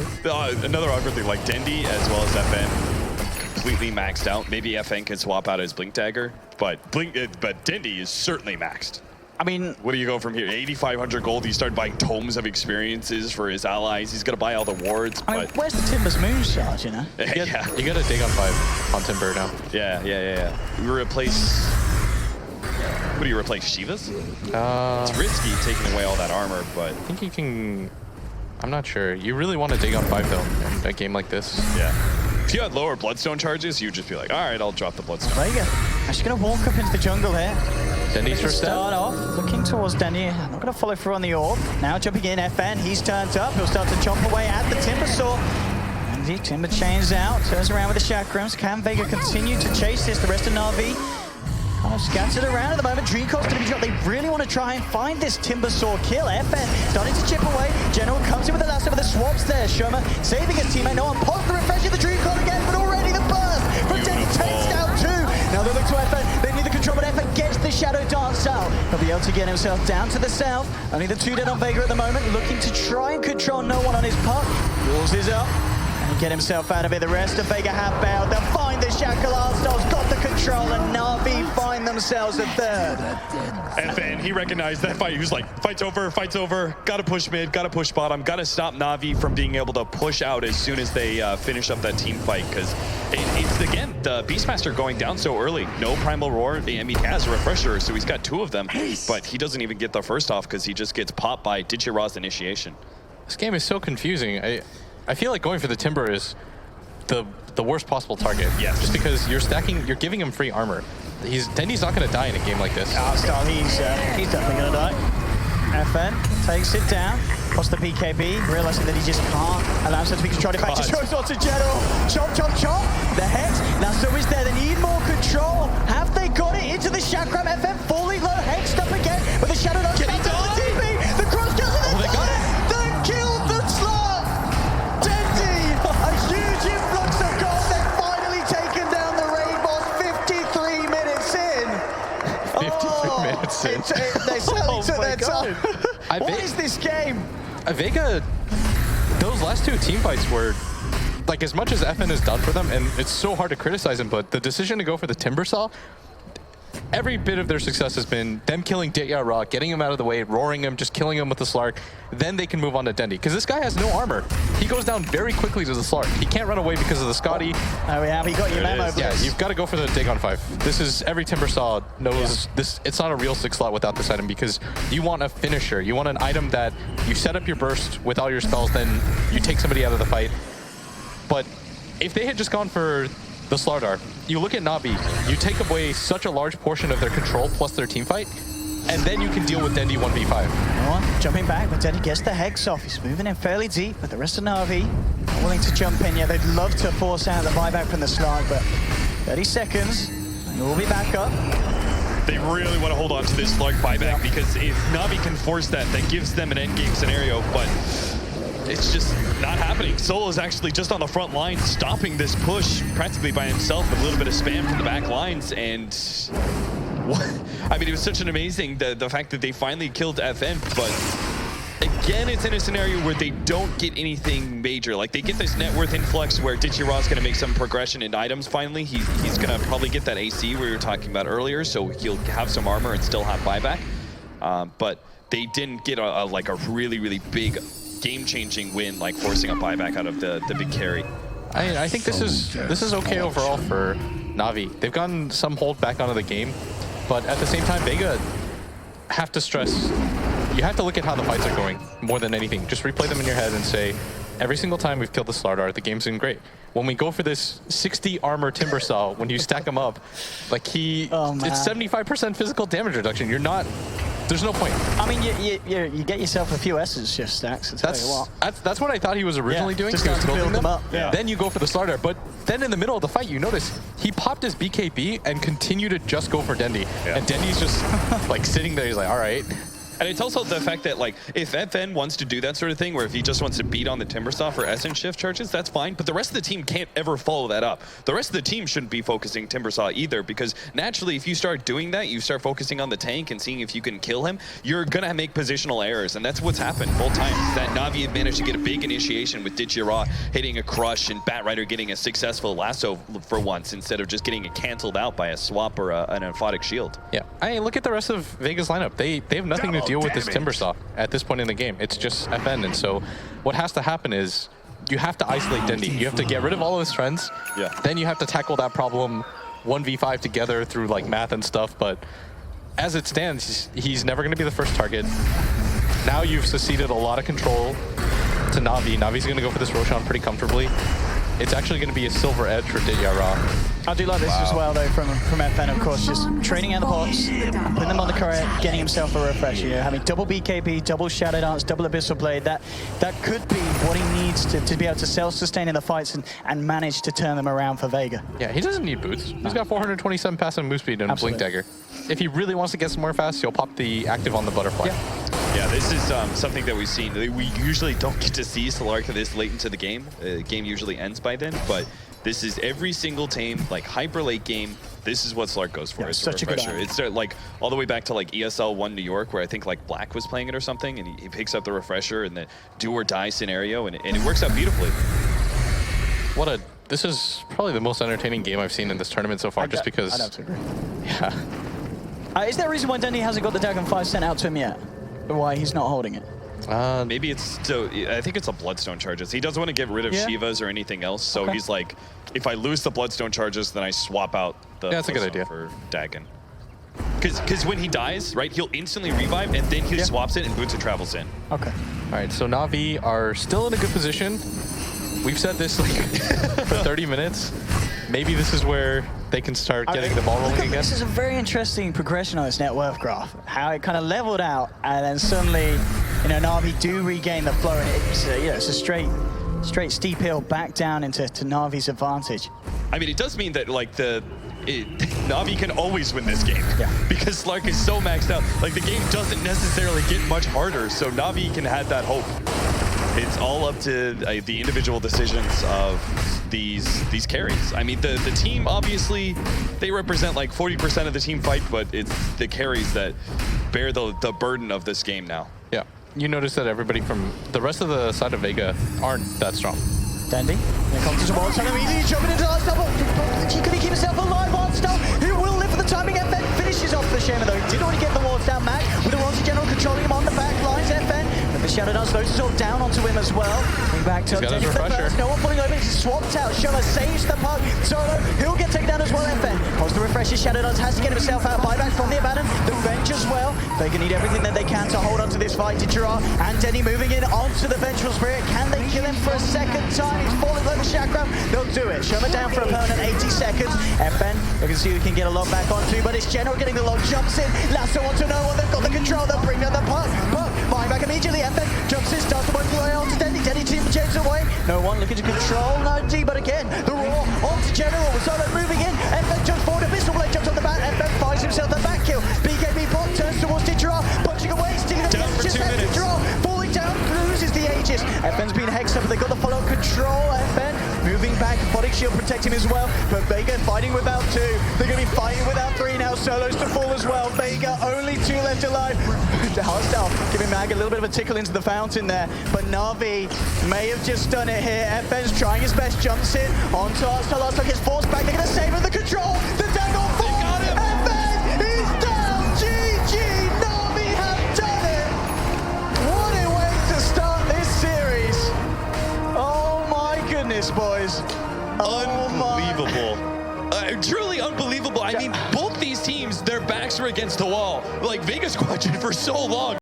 Speaker 8: Another awkward thing, like Dendy as well as FN completely maxed out. Maybe FN can swap out his Blink Dagger, but Dendy is certainly maxed.
Speaker 6: I mean,
Speaker 8: what do you go from here? 8,500 gold. He started buying tomes of experiences for his allies. He's gonna buy all the wards.
Speaker 6: I mean, where's the Timber's moonshot, you know?
Speaker 8: Yeah.
Speaker 7: You gotta dig on 5 on Timber now.
Speaker 8: Yeah. We replace. What do you replace? Shivas? It's risky taking away all that armor, but
Speaker 7: I think you can. I'm not sure. You really want to dig on 5 though in a game like this.
Speaker 8: Yeah. If you had lower Bloodstone charges, you'd just be like, all right, I'll drop the Bloodstone.
Speaker 6: Vega, actually gonna walk up into the jungle here.
Speaker 7: Dendy's first
Speaker 6: start off, looking towards Dendy. Not going to follow through on the orb. Now jumping in, FN, he's turned up. He'll start to chomp away at the Timber Saw. And the Timber chains out, turns around with the Chakrams. Can Vega continue to chase this? The rest of Navi kind of scattered around at the moment. Dreamcore's going to be dropped. They really want to try and find this Timber Saw kill. FN starting to chip away. General comes in with the lasso with the swaps there. Shoma saving his teammate. No one pops the refresh of the Dreamcore again, but already the burst from Dendy takes down 2. Now they look to FN. They need the control, but FN gets the Shadow Dance out. He'll be able to get himself down to the south. Only the 2 dead on Vega at the moment, looking to try and control no one on his puck. Yours is up. And get himself out of it. The rest of Vega have bailed. They'll find the Shackle Arsenal's got the control, and Navi find themselves a third.
Speaker 8: FN, he recognized that fight. He was like, fight's over. Gotta push mid, gotta push bottom, gotta stop Navi from being able to push out as soon as they finish up that team fight. Because it's, again, the Beastmaster going down so early. No Primal Roar. I mean, he has a Refresher, so he's got 2 of them. But he doesn't even get the first off because he just gets popped by Dichira's initiation.
Speaker 7: This game is so confusing. I feel like going for the Timber is the worst possible target.
Speaker 8: Yes.
Speaker 7: Just because you're giving him free armor. Dendy's not going to die in a game like this.
Speaker 6: He's definitely going to die. FN takes it down. What's the BKB? Realizing that he just can't allow himself to be controlled. In fact, just goes on to General. Chop. The Hex. Lasso is there. They need more control. Have they got it into the Chakram? FN falling low. Hexed up again with the Shadow Dance. Can he die? The TP. The cross kills. Oh, they got it. They killed the slot. Dendy. A huge influx of gold. They've finally taken down the raid boss 53 minutes in.
Speaker 7: 53 minutes in.
Speaker 6: They certainly took their time. What is this game?
Speaker 7: Vega, those last 2 team fights were, like, as much as FN has done for them, and it's so hard to criticize him, but the decision to go for the Timber Saw, every bit of their success has been them killing DRA, getting him out of the way, roaring him, just killing him with the Slark. Then they can move on to Dendy. Because this guy has no armor. He goes down very quickly to the Slark. He can't run away because of the Scotty.
Speaker 6: Oh, we have. He got your memo.
Speaker 7: Yeah, you've got to go for the dig on 5. This is, every Timber Saw knows this. It's not a real 6 slot without this item because you want a finisher. You want an item that you set up your burst with all your spells, then you take somebody out of the fight. But if they had just gone for the Slardar, you look at Navi, you take away such a large portion of their control plus their team fight, and then you can deal with Dendy 1v5.
Speaker 6: Jumping back, but Dendy gets the Hex off. He's moving in fairly deep, but the rest of Navi not willing to jump in yet. They'd love to force out the buyback from the Slug, but 30 seconds, and we'll be back up.
Speaker 8: They really want to hold on to this Slug buyback because if Navi can force that, that gives them an endgame scenario, but
Speaker 9: it's just not happening. Solo's actually just on the front line, stopping this push practically by himself with a little bit of spam from the back lines. And I mean, it was such an amazing, the fact that they finally killed FN, but again, it's in a scenario where they don't get anything major. Like, they get this net worth influx where Dichira's going to make some progression in items finally. He's going to probably get that AC we were talking about earlier, so he'll have some armor and still have buyback. But they didn't get like a really, really big game-changing win, like forcing a buyback out of the big carry.
Speaker 7: I think this is okay overall for Navi. They've gotten some hold back onto the game, but at the same time, Vega have to stress, you have to look at how the fights are going more than anything. Just replay them in your head and say, every single time we've killed the Slardar, the game's been great. When we go for this 60 armor Timber Saw, when you stack them up, like it's 75% physical damage reduction. You're not, there's no point.
Speaker 6: I mean, you get yourself a few S's just stacks, I'll tell you what.
Speaker 7: That's what I thought he was originally doing.
Speaker 6: Just
Speaker 7: He was
Speaker 6: to build
Speaker 7: building
Speaker 6: them up.
Speaker 7: Yeah. Then you go for the Slardar. But then in the middle of the fight, you notice he popped his BKB and continued to just go for Dendi. Yeah. And Dendi's just like sitting there, he's like, all right.
Speaker 9: And it's also the fact that, like, if FN wants to do that sort of thing, where if he just wants to beat on the Timbersaw for Essence Shift charges, that's fine. But the rest of the team can't ever follow that up. The rest of the team shouldn't be focusing Timbersaw either, because naturally, if you start doing that, you start focusing on the tank and seeing if you can kill him, you're going to make positional errors. And that's what's happened both times. That Navi had managed to get a big initiation with Dichira hitting a crush and Batrider getting a successful lasso for once, instead of just getting it canceled out by a swap or an emphatic shield.
Speaker 7: Yeah, I mean, look at the rest of Vega's lineup. They have nothing to deal with this Timbersaw at this point in the game. It's just FN, and so what has to happen is you have to isolate Dendi. You have to get rid of all of his friends. Yeah. Then you have to tackle that problem 1v5 together through like math and stuff, but as it stands, he's never going to be the first target. Now you've seceded a lot of control to Navi. Navi's going to go for this Roshan pretty comfortably. It's actually going to be a silver edge for Dityara.
Speaker 6: I do like this as well, though, from FN, of course, just trading out the pots, putting them on the correct, getting himself a refresh. You know, having double BKB, double Shadow Dance, double Abyssal Blade. That could be what he needs to be able to self-sustain in the fights and manage to turn them around for Vega.
Speaker 7: Yeah, he doesn't need boots. He's got 427 passive move speed and Blink Dagger. If he really wants to get some more fast, he'll pop the active on the butterfly.
Speaker 9: Yeah, this is something that we've seen. We usually don't get to see Solarka this late into the game. The game usually ends by then, but this is every single team, like hyper late game, this is what Slark goes for.
Speaker 6: Yeah,
Speaker 9: it's
Speaker 6: such
Speaker 9: a refresher.
Speaker 6: good
Speaker 9: It's like all the way back to like ESL 1 New York, where I think like Black was playing it or something, and he picks up the refresher in the do or die scenario, and it works out beautifully.
Speaker 7: This is probably the most entertaining game I've seen in this tournament so far, just because.
Speaker 6: I'd have to agree.
Speaker 7: Yeah.
Speaker 6: Is there a reason why Dendi hasn't got the Dragon 5 sent out to him yet? Or why he's not holding it?
Speaker 9: Maybe it's so. I think it's a Bloodstone charges. He doesn't want to get rid of Shivas or anything else, so he's like, if I lose the Bloodstone charges, then I swap out the
Speaker 7: that's a good idea
Speaker 9: for Dagon. Because when he dies, right, he'll instantly revive, and then he swaps it, and Boots and travels in.
Speaker 6: Okay.
Speaker 7: All right, so Navi are still in a good position. We've said this like for 30 minutes. Maybe this is where they can start getting the ball rolling again.
Speaker 6: This is a very interesting progression on this net worth graph. How it kind of leveled out, and then suddenly, you know, Navi do regain the flow, and it's a straight steep hill back down into Navi's advantage.
Speaker 9: I mean, it does mean that like Navi can always win this game because Slark is so maxed out. Like the game doesn't necessarily get much harder, so Navi can have that hope. It's all up to the individual decisions of these carries. I mean, the team, obviously, they represent like 40% of the team fight, but it's the carries that bear the burden of this game now.
Speaker 7: Yeah, you notice that everybody from the rest of the side of Vega aren't that strong.
Speaker 6: Dendi, here comes the ball, he's jumping into last double. Could he keep himself alive on stone? He will live for the timing. FN finishes off the Shaman, though. He did already get the wards down, Mac, with the Rosie General controlling him on the back lines. FN, but the Shadow Dance slows all down onto him as well. Coming back to Dendi for the first. No one pulling over. He's swapped out. Shola saves the puck. Solo, he'll get taken down as well. FN holds the refresher. Shadow Dance has to get himself out. Buyback from the Abaddon. The Venge as well. They can need everything that they can to hold on to this fight. Dichira and Dendi moving in onto the Vengeful Spirit. Can they kill him for a second time? He's falling like the chakra. They'll do it. Shove it down for a permanent 80 seconds. FN, you can see we can get a lot back onto, but it's General getting the lock. Jumps in. Lasso onto no one. They've got the control. They'll bring down the puck. Buying back immediately. FN jumps in. Starts to work the way onto Dendi. Dendi team chains away. No one looking to control. No D, but again, the Raw onto General. Solo moving in. FN jumps forward. Abyssal Blade jumps on the back. FN finds himself the back kill. BKB bot turns towards Dichira. Punching away. Sticking the
Speaker 9: down for 2 minutes.
Speaker 6: Falling down. Loses the Aegis. FN's been hexed up, but they got the follow-up control. FN moving back, body shield protecting as well. But Vega fighting without 2. They're going to be fighting without 3 now. Solos to fall as well. Vega only 2 left alive. The hostile giving Mag a little bit of a tickle into the fountain there. But Navi may have just done it here. FN's trying his best, jumps in onto hostile. Hostile gets forced back. They're going to save him the control. The dangle fall. FN is down. GG. Navi have done it. What a way to start this series. Oh my goodness, boys.
Speaker 9: Unbelievable. Truly unbelievable. I mean, both these teams, their backs are against the wall. Like Vega Squadron for so long.